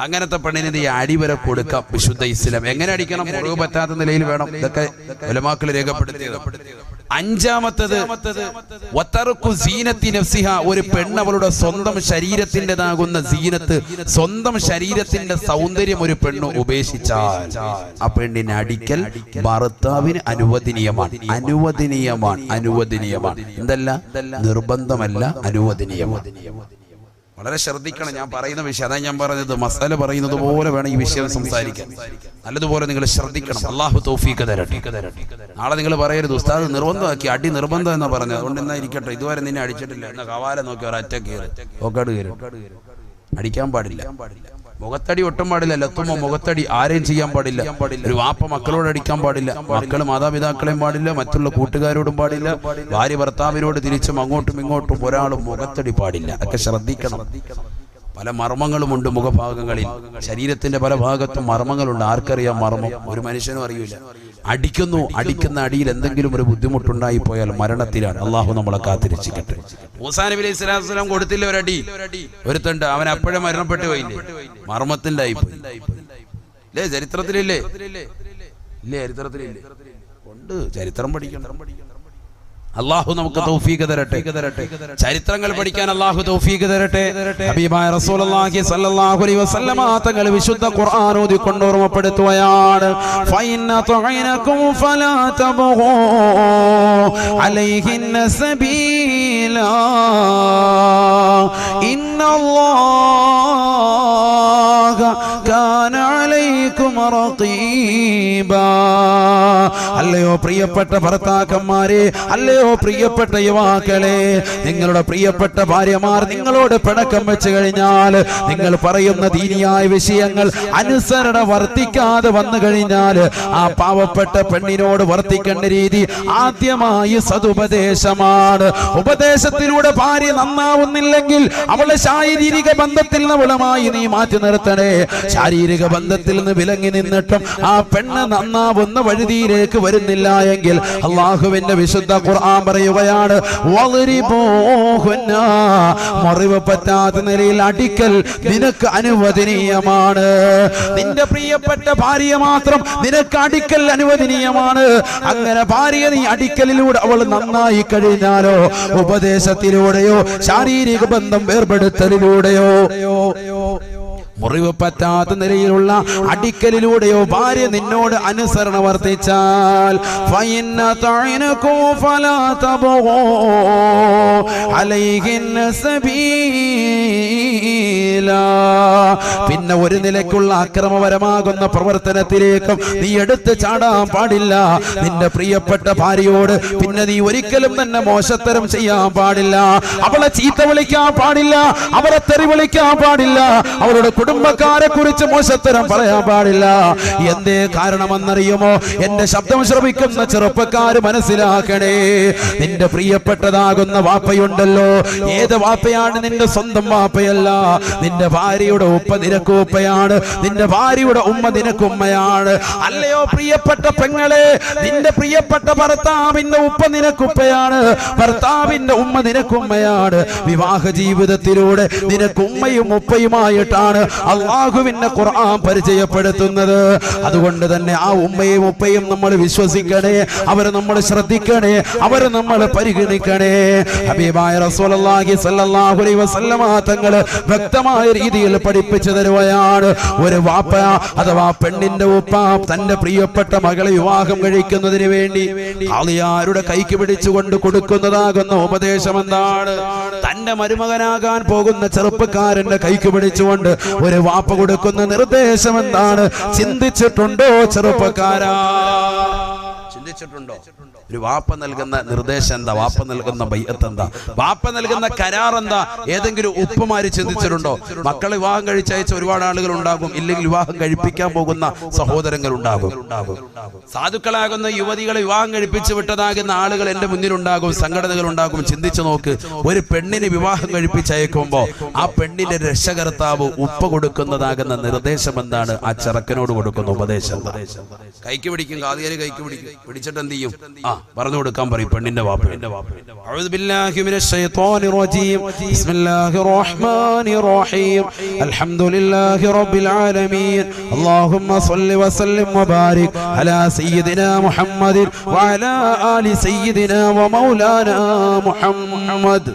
അങ്ങനത്തെ പെണ്ണിന് ഈ അടിവരെ കൊടുക്കാം വിശുദ്ധ ഇസ്ലാം. എങ്ങനെ അടിക്കണം? മുറിവ് പറ്റാത്ത നിലയിൽ വേണം. ഇതൊക്കെ ഉലമാക്കൾ രേഖപ്പെടുത്തിയത്. അഞ്ചാമത്തത് വതർക്കു സീനത്തി നഫ്സിഹ, ഒരു പെണ്ണ് അവളുടെ സ്വന്തം ശരീരത്തിൻ്റെതാകുന്ന സീനത്ത്, സ്വന്തം ശരീരത്തിന്റെ സൗന്ദര്യം ഒരു പെണ്ണ് ഉപേക്ഷിച്ചാൽ ആ പെണ്ണിനെ അടിക്കൽ ഭർത്താവിന് അനുവദനീയമാണ്. അനുവദനീയമാണ് എന്തല്ല, നിർബന്ധമല്ല, അനുവദനീയമാണ്. വളരെ ശ്രദ്ധിക്കണം ഞാൻ പറയുന്ന വിഷയം. അതാ ഞാൻ പറഞ്ഞത്, മസാല പറയുന്നത് പോലെ വേണം ഈ വിഷയം സംസാരിക്കാൻ. നല്ലതുപോലെ നിങ്ങൾ ശ്രദ്ധിക്കണം. അള്ളാഹു തൗഫീഖ് തരട്ടെ. നാളെ നിങ്ങൾ പറയരുത് ഉസ്താദ് നിർബന്ധമാക്കി, അടി നിർബന്ധം എന്നാ പറഞ്ഞത്, അതുകൊണ്ട് എന്നാ ഇരിക്കട്ടെ, ഇതുവരെ നിന്നെ അടിച്ചിട്ടില്ല എന്നാ കവാല നോക്കി ഒരറ്റ കയറി ഒക്കട് കയറും. അടിക്കാൻ പാടില്ല, മുഖത്തടി ഒട്ടും പാടില്ല. ലത്തുമ്മ മുഖത്തടി ആരെയും ചെയ്യാൻ പാടില്ല. ഒരു വാപ്പ മക്കളോട് അടിക്കാൻ പാടില്ല, മക്കള് മാതാപിതാക്കളെയും പാടില്ല, മറ്റുള്ള കൂട്ടുകാരോടും പാടില്ല, ഭാര്യ ഭർത്താവിനോട് തിരിച്ചും അങ്ങോട്ടും ഇങ്ങോട്ടും ഒരാളും മുഖത്തടി പാടില്ല. ഒക്കെ ശ്രദ്ധിക്കണം. പല മർമ്മങ്ങളുമുണ്ട് മുഖഭാഗങ്ങളിൽ, ശരീരത്തിന്റെ പല ഭാഗത്തും മർമ്മങ്ങളുണ്ട്. ആർക്കറിയാം മർമ്മം? ഒരു മനുഷ്യനും അറിയില്ല. അടിക്കുന്ന അടിയിൽ എന്തെങ്കിലും ഒരു ബുദ്ധിമുട്ടുണ്ടായി പോയാൽ മരണത്തിലാണ്. അള്ളാഹു നമ്മളെ കാത്തിരക്ഷിക്കട്ടെ. മൂസാ നബി അലൈഹി സ്വലാത്തു വസ്സലാം കൊടുത്തില്ല ഒരടി, ഒരുത്തുണ്ട്, അവൻ അപ്പോഴേ മരണപ്പെട്ടു പോയില്ലേ, മർമ്മത്തിന്റെ ആയിപ്പോയി. ഇല്ലേ ചരിത്രത്തിലില്ലേ? ഇല്ലേ ചരിത്രത്തിലില്ലേ? ഉണ്ട്, ചരിത്രം പഠിക്കണം. അല്ലാഹു നമുക്ക് തൗഫീഖ് തരട്ടെ. ചരിത്രങ്ങൾ പഠിക്കാൻ അല്ലാഹു തൗഫീഖ് തരട്ടെ. ഹബീബായ റസൂലുള്ളാഹി സ്വല്ലല്ലാഹു അലൈഹി വസല്ലമ തങ്ങൾ വിശുദ്ധ ഖുർആൻ ഓതിക്കൊണ്ട് ഓർമ്മപ്പെടുത്തുകയാണ്, ഫഇന്ന തുഇനകും ഫലാ തബ്ഗൂ അലൈഹിന്ന സബീലാ ഇന്നല്ലാഹ കാന അലൈക്കും റഖീബാ. അല്ലയോ പ്രിയപ്പെട്ട ഭർത്താക്കന്മാരെ, അല്ലയോ പ്രിയപ്പെട്ട യുവാക്കളെ, നിങ്ങളുടെ പ്രിയപ്പെട്ട ഭാര്യമാർ നിങ്ങളോട് പിണക്കം വെച്ച് കഴിഞ്ഞാൽ, നിങ്ങൾ പറയുന്ന ദീനിയായ വിഷയങ്ങൾ അനുസരണ വർത്തിക്കാതെ വന്നു കഴിഞ്ഞാൽ, ആ പാവപ്പെട്ട പെണ്ണിനോട് വർത്തിക്കേണ്ട രീതി ആദ്യമായി സതുപദേശമാണ്. ഉപദേശത്തിലൂടെ ഭാര്യ നന്നാവുന്നില്ലെങ്കിൽ അവളെ ശാരീരിക ബന്ധത്തിൽ നിന്ന് അവളുമായി നീ മാറ്റി നിർത്തണേ. ശാരീരിക ബന്ധത്തിൽ നിന്ന് വിലങ്ങി നിന്നിട്ടും ആ പെണ്ണ് നന്നാവുന്ന വഴുതിയിലേക്ക് വരുന്നില്ല എങ്കിൽ അള്ളാഹുവിന്റെ വിശുദ്ധ ഖുർആൻ പറയുകയാണ്, മുറിവ് പറ്റാത്ത നിലയിൽ അടിക്കൽ നിനക്ക് അനുവദനീയമാണ്. നിന്റെ പ്രിയപ്പെട്ട ഭാര്യ മാത്രം നിനക്ക് അടിക്കൽ അനുവദനീയമാണ്. അങ്ങനെ ഭാര്യ നീ അടിക്കലിലൂടെ അവൾ നന്നായി കഴിഞ്ഞാലോ, ഉപദേശത്തിലൂടെയോ ശാരീരിക ബന്ധം വേർപെടുത്തലിലൂടെയോ, മുറിവ് പറ്റാത്ത നിലയിലുള്ള അടിക്കലിലൂടെയോ ഭാര്യ നിന്നോട് അനുസരണ വർത്തിച്ചാൽ, ഫഇന്ന തഅനകും ഫലാ തബ്ഗൂ അലൈഹിന്ന സബീലാ, പിന്നെ ഒരു നിലയ്ക്കുള്ള അക്രമപരമാകുന്ന പ്രവർത്തനത്തിലേക്കും നീ എടുത്ത് ചാടാൻ പാടില്ല. നിന്റെ പ്രിയപ്പെട്ട ഭാര്യയോട് പിന്നെ നീ ഒരിക്കലും തന്നെ മോശത്തരം ചെയ്യാൻ പാടില്ല. അവളെ ചീത്ത വിളിക്കാൻ പാടില്ല, അവളെ തെറി വിളിക്കാൻ പാടില്ല, അവളുടെ കുടുംബക്കാരെ കുറിച്ച് മോശത്തരം പറയാൻ പാടില്ല. എന്തേ കാരണമെന്നറിയുമോ? എന്റെ ശബ്ദം ശ്രവിക്കുന്ന ചെറുപ്പക്കാര് മനസ്സിലാക്കണേ, നിന്റെ പ്രിയപ്പെട്ടതാകുന്ന വാപ്പയുണ്ടല്ലോ, ഏത് വാപ്പയാണ്? നിന്റെ സ്വന്തം വാപ്പയല്ല. നിന്റെ ഭാര്യയുടെ ഉപ്പ നിനക്ക് ഉപ്പയാണ്, നിന്റെ ഭാര്യയുടെ ഉമ്മ നിനക്ക് ഉമ്മയാണ്. അല്ലയോ പ്രിയപ്പെട്ട പെങ്ങളെ, നിന്റെ പ്രിയപ്പെട്ട ഭർത്താവിന്റെ ഉപ്പ നിനക്കുപ്പയാണ്, ഭർത്താവിന്റെ ഉമ്മ നിനക്കുമ്മയാണ്. വിവാഹ ജീവിതത്തിലൂടെ നിനക്ക് ഉമ്മയും ഉപ്പയുമായിട്ടാണ് അല്ലാഹുവിന്റെ ഖുർആൻ പരിചയപ്പെടുത്തുന്നത്. അതുകൊണ്ട് തന്നെ ആ ഉമ്മയും ഉപ്പയും നമ്മൾ വിശ്വസിക്കണേ, അവരെ നമ്മൾ ശ്രദ്ധിക്കണേ, അവരെ നമ്മൾ പരിഗണിക്കണേ. ഹബീബായ റസൂലുള്ളാഹി സ്വല്ലല്ലാഹു അലൈഹി വസല്ലമ തങ്ങൾ വ്യക്തമായ രീതിയിൽ പഠിപ്പിച്ചു തരുകയാണ്, ഒരു വാപ്പ അഥവാ പെണ്ണിന്റെ ഉപ്പ തന്റെ പ്രിയപ്പെട്ട മകളെ വിവാഹം കഴിക്കുന്നതിന് വേണ്ടി ഖാദിയാരുടെ കൈക്ക് പിടിച്ചുകൊണ്ട് കൊടുക്കുന്നതാകുന്ന ഉപദേശം എന്താണ്? തന്റെ മരുമകനാകാൻ പോകുന്ന ചെറുപ്പക്കാരന്റെ കൈക്ക് പിടിച്ചുകൊണ്ട് ഒരു വാപ്പ കൊടുക്കുന്ന നിർദ്ദേശം എന്താണ്? ചിന്തിച്ചിട്ടുണ്ടോ ചെറുപ്പക്കാരാ? ചിന്തിച്ചിട്ടുണ്ടോ? ഒരു വാപ്പ നൽകുന്ന നിർദ്ദേശം എന്താ? വാപ്പ നൽകുന്ന ബൈഅത്ത് എന്താ? വാപ്പ നൽകുന്ന കരാർ എന്താ? ഏതെങ്കിലും ഉപ്പമാര് ചിന്തിച്ചിട്ടുണ്ടോ? മക്കളെ വിവാഹം കഴിച്ചയച്ച ഒരുപാട് ആളുകൾ ഉണ്ടാകും, ഇല്ലെങ്കിൽ വിവാഹം കഴിപ്പിക്കാൻ പോകുന്ന സഹോദരങ്ങൾ ഉണ്ടാകും. സാധുക്കളാകുന്ന യുവതികളെ വിവാഹം കഴിപ്പിച്ചു വിട്ടതാകുന്ന ആളുകൾ എന്റെ മുന്നിലുണ്ടാകും, സംഘടനകൾ ഉണ്ടാകും. ചിന്തിച്ചു നോക്ക്, ഒരു പെണ്ണിന് വിവാഹം കഴിപ്പിച്ചയക്കുമ്പോ ആ പെണ്ണിന്റെ രക്ഷകർത്താവ് ഉപ്പ കൊടുക്കുന്നതാകുന്ന നിർദ്ദേശം എന്താണ്? ആ ചെറുക്കനോട് കൊടുക്കുന്ന ഉപദേശം. കൈക്ക് പിടിക്കും, കാതിയാര് കൈക്ക് പിടിക്കും, ചെല്ലിച്ചിട്ട് എന്ത് ചെയ്യും? പറഞ്ഞു കൊടുക്കാൻ പറയും പെണ്ണിന്റെ വാപ്പ. അഊദു ബില്ലാഹി മിനശ് ശൈത്വാനിർ റജീം. ബിസ്മില്ലാഹിർ റഹ്മാനിർ റഹീം. അൽഹംദുലില്ലാഹി റബ്ബിൽ ആലമീൻ. അല്ലാഹുമ്മ സ്വല്ലി വസല്ലിം വബാരിക് അലാ സയ്യിദിനാ മുഹമ്മദിൻ വഅലാ ആലി സയ്യിദിനാ വമൗലാനാ മുഹമ്മദ്.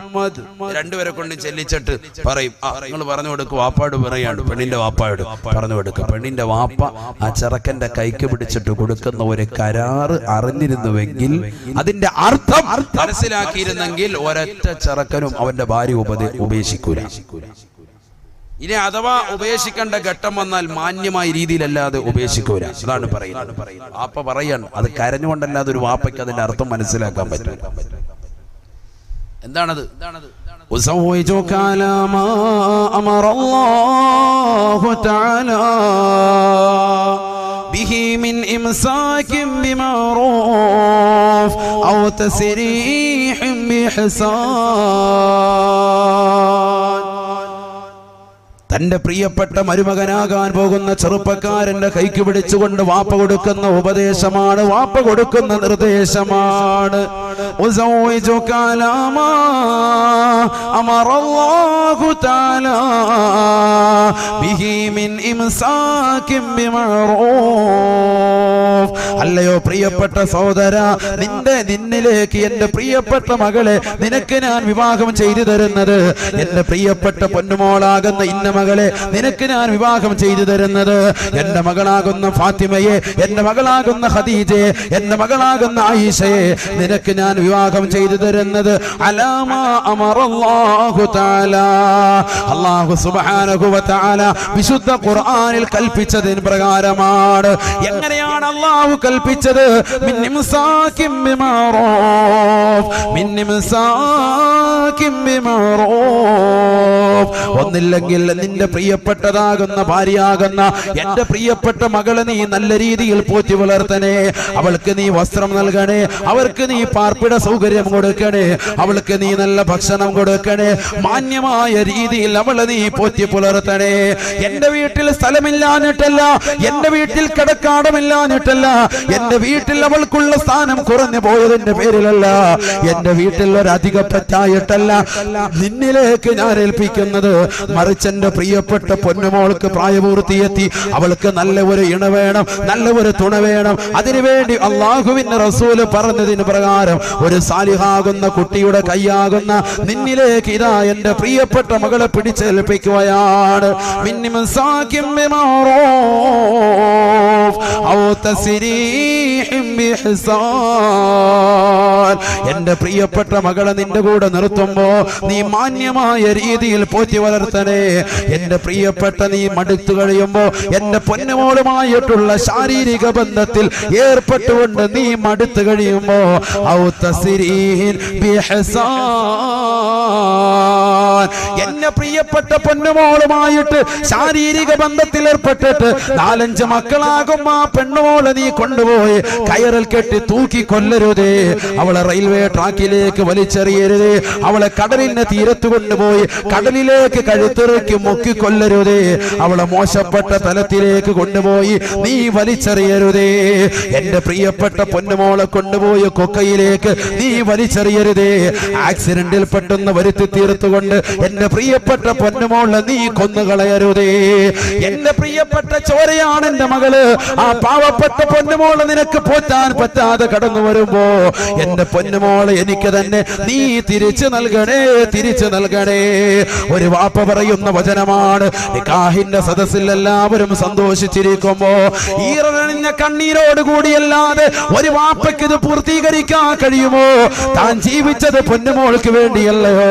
രണ്ടുപേരെ കൊണ്ട് ചെല്ലിച്ചിട്ട് പറയും, നിങ്ങൾ പറഞ്ഞു കൊടുക്കുക. വാപ്പാട് പറയാണ്, പെണ്ണിന്റെ വാപ്പായോട് പറഞ്ഞു കൊടുക്കുക. പെണ്ണിന്റെ വാപ്പ ആ ചെറുക്കന്റെ കൈക്ക് പിടിച്ചിട്ട് കൊടുക്കുന്ന ഒരു കരാറ് അറിഞ്ഞിരുന്നുവെങ്കിൽ, അതിന്റെ അർത്ഥം മനസ്സിലാക്കിയിരുന്നെങ്കിൽ ഒരൊറ്റ ചെറുക്കനും അവന്റെ ഭാര്യ ഉപേക്ഷിക്കൂല. ഇനി അഥവാ ഉപേക്ഷിക്കേണ്ട ഘട്ടം വന്നാൽ മാന്യമായ രീതിയിലല്ലാതെ ഉപേക്ഷിക്കൂല. അതാണ് പറയുന്നത്. വാപ്പ പറയാണ്, അത് കരഞ്ഞുകൊണ്ടല്ലാതെ ഒരു വാപ്പയ്ക്ക് അതിന്റെ അർത്ഥം മനസ്സിലാക്കാൻ പറ്റില്ല. എന്താണത്? أزوجك على ما أمر الله تعالى به من إمساك بمعروف أو تسريح بإحسان. തന്റെ പ്രിയപ്പെട്ട മരുമകനാകാൻ പോകുന്ന ചെറുപ്പക്കാരന്റെ കൈക്ക് പിടിച്ചുകൊണ്ട് വാപ്പ കൊടുക്കുന്ന ഉപദേശമാണ്, വാപ്പ കൊടുക്കുന്ന നിർദ്ദേശമാണ്. ഉസൗവിജുക അലാ മാ അമറല്ലാഹു തആലാ ബിഹി മിൻ ഇംസാകിൻ ബിമഅറൂഫ്. അല്ലയോ പ്രിയപ്പെട്ട സഹോദര, നിന്നിലേക്ക് എന്റെ പ്രിയപ്പെട്ട മകളെ നിനക്ക് ഞാൻ വിവാഹം ചെയ്തു തരുന്നത്, എന്റെ പ്രിയപ്പെട്ട പൊന്നുമോളാകുന്ന ഇന്ന മകളെ നിനക്ക് ഞാൻ വിവാഹം ചെയ്തു തരുന്നത്, എന്റെ മകളാകുന്ന ഫാത്തിമയെ, എന്റെ മകളാകുന്ന ഖദീജയെ, എന്റെ മകളാകുന്ന ആയിഷയെ നിനക്ക് ഞാൻ വിവാഹം ചെയ്തു തരുന്നത് അലാമാ അമറല്ലാഹു തആല, അല്ലാഹു സുബ്ഹാനഹു വ തആല വിശുദ്ധ ഖുർആനിൽ കൽപ്പിച്ചതിന് പ്രകാരമാണ്. എങ്ങനെയാണ് അല്ലാഹു കൽപ്പിച്ചത്? മിൻ ഇംസാകിൻ ബിമഅറൂഫ്, മിൻ ഇംസാകിൻ ബിമഅറൂഫ്. ഒന്നില്ലെങ്കിൽ നിന്റെ പ്രിയപ്പെട്ടതാകുന്ന ഭാര്യയാകുന്ന എന്റെ പ്രിയപ്പെട്ട മകളെ നീ നല്ല രീതിയിൽ പോറ്റി വളർത്തണേ. അവൾക്ക് നീ വസ്ത്രം നൽകണേ, അവർക്ക് നീ പാർപ്പിട സൗകര്യം കൊടുക്കണേ, അവൾക്ക് നീ നല്ല ഭക്ഷണം കൊടുക്കണേ, മാന്യമായ രീതിയിൽ അവളെ നീ പോറ്റി പുലർത്തണേ. എന്റെ വീട്ടിൽ സ്ഥലമില്ലാഞ്ഞിട്ടല്ല, എന്റെ വീട്ടിൽ കിടക്കാടമില്ലാഞ്ഞിട്ടല്ല, എന്റെ വീട്ടിൽ അവൾക്കുള്ള സ്ഥാനം കുറഞ്ഞു പോയതിന്റെ പേരിലല്ല, എന്റെ വീട്ടിൽ ഒരധിക പറ്റായിട്ടല്ല നിന്നിലേക്ക് ഞാൻ ഏൽപ്പിക്കുന്നത്. മറിച്ച് എന്റെ പ്രിയപ്പെട്ട പൊന്നുമോൾക്ക് പ്രായപൂർത്തിയെത്തി, അവൾക്ക് നല്ല ഒരു ഇണ വേണം, നല്ല ഒരു തുണ വേണം. അതിനുവേണ്ടി അള്ളാഹുവിന്റെ റസൂല് പറഞ്ഞതിന് പ്രകാരം ഒരു സാലിഹാകുന്ന കുട്ടിയുടെ കൈയാകുന്ന നിന്നിലേക്ക് ഇതാ എന്റെ പ്രിയപ്പെട്ട മകളെ പിടിച്ചേൽപ്പിക്കുകയാണ്. എന്റെ പ്രിയപ്പെട്ട മകളെ നിന്റെ കൂടെ നിർത്തുമ്പോ നീ മാന്യമായ രീതിയിൽ പോറ്റി വളർത്തണേ. എന്റെ പ്രിയപ്പെട്ട നീ മടുത്തു കഴിയുമ്പോ എന്റെ പൊന്നുമോളുമായിട്ടുള്ള ശാരീരിക ബന്ധത്തിൽ ഏർപ്പെട്ടുകൊണ്ട് നീ മടുത്തു കഴിയുമ്പോ എന്റെ പ്രിയപ്പെട്ട പൊന്നുമോളുമായിട്ട് ശാരീരിക ബന്ധത്തിൽ ഏർപ്പെട്ടിട്ട് 4-5 മക്കളാകും ആ പെണ്ണുമോളെ നീ കൊണ്ടുപോയി കയറിൽ കെട്ടി തൂക്കി കൊല്ലരുതേ. അവളെ റെയിൽവേ ട്രാക്കിലേക്ക് വലിച്ചെറിയരുതേ. അവളെ കടലിന്റെ തീരത്ത് കൊണ്ടുപോയി കടലിലേക്ക് കഴുത്തിറക്കി മുക്കിക്കൊല്ലരുതേ. അവളെ മോശപ്പെട്ട തലത്തിലേക്ക് കൊണ്ടുപോയി നീ വലിച്ചെറിയരുതേ. എന്റെ പ്രിയപ്പെട്ട പൊന്നുമോളെ കൊണ്ടുപോയി കൊക്കയിലേക്ക് നീ വലിച്ചെറിയരുതേ. ആക്സിഡന്റിൽ പെട്ടെന്ന് വരുത്തി തീർത്തുകൊണ്ട് എന്റെ പ്രിയപ്പെട്ട പൊന്നുമോളെ നീ കൊന്നുകളയരുതേ. എന്റെ പ്രിയപ്പെട്ട ചോരയാണ് എന്റെ മകള്. ആ പാവപ്പെട്ട പൊന്നുമോളെ നിനക്ക് പോറ്റാൻ പറ്റാതെ കടന്നു വരുമ്പോ എന്റെ പൊന്നുമോളെ എനിക്ക് തന്നെ നീ തിരിച്ചു നൽകണേ, തിരിച്ചു നൽകണേ. ഒരു വാപ്പ പറയുന്ന വചനമാണ്. നിക്കാഹിന്റെ സദസ്സിൽ എല്ലാവരും സന്തോഷിച്ചിരിക്കുമ്പോ ഈറനണിഞ്ഞ കണ്ണീരോട് കൂടിയല്ലാതെ ഒരു വാപ്പയ്ക്ക് ഇത് പൂർത്തീകരിക്കാൻ കഴിയുമോ? താൻ ജീവിച്ചത് പൊന്നുമോൾക്ക് വേണ്ടിയല്ലയോ?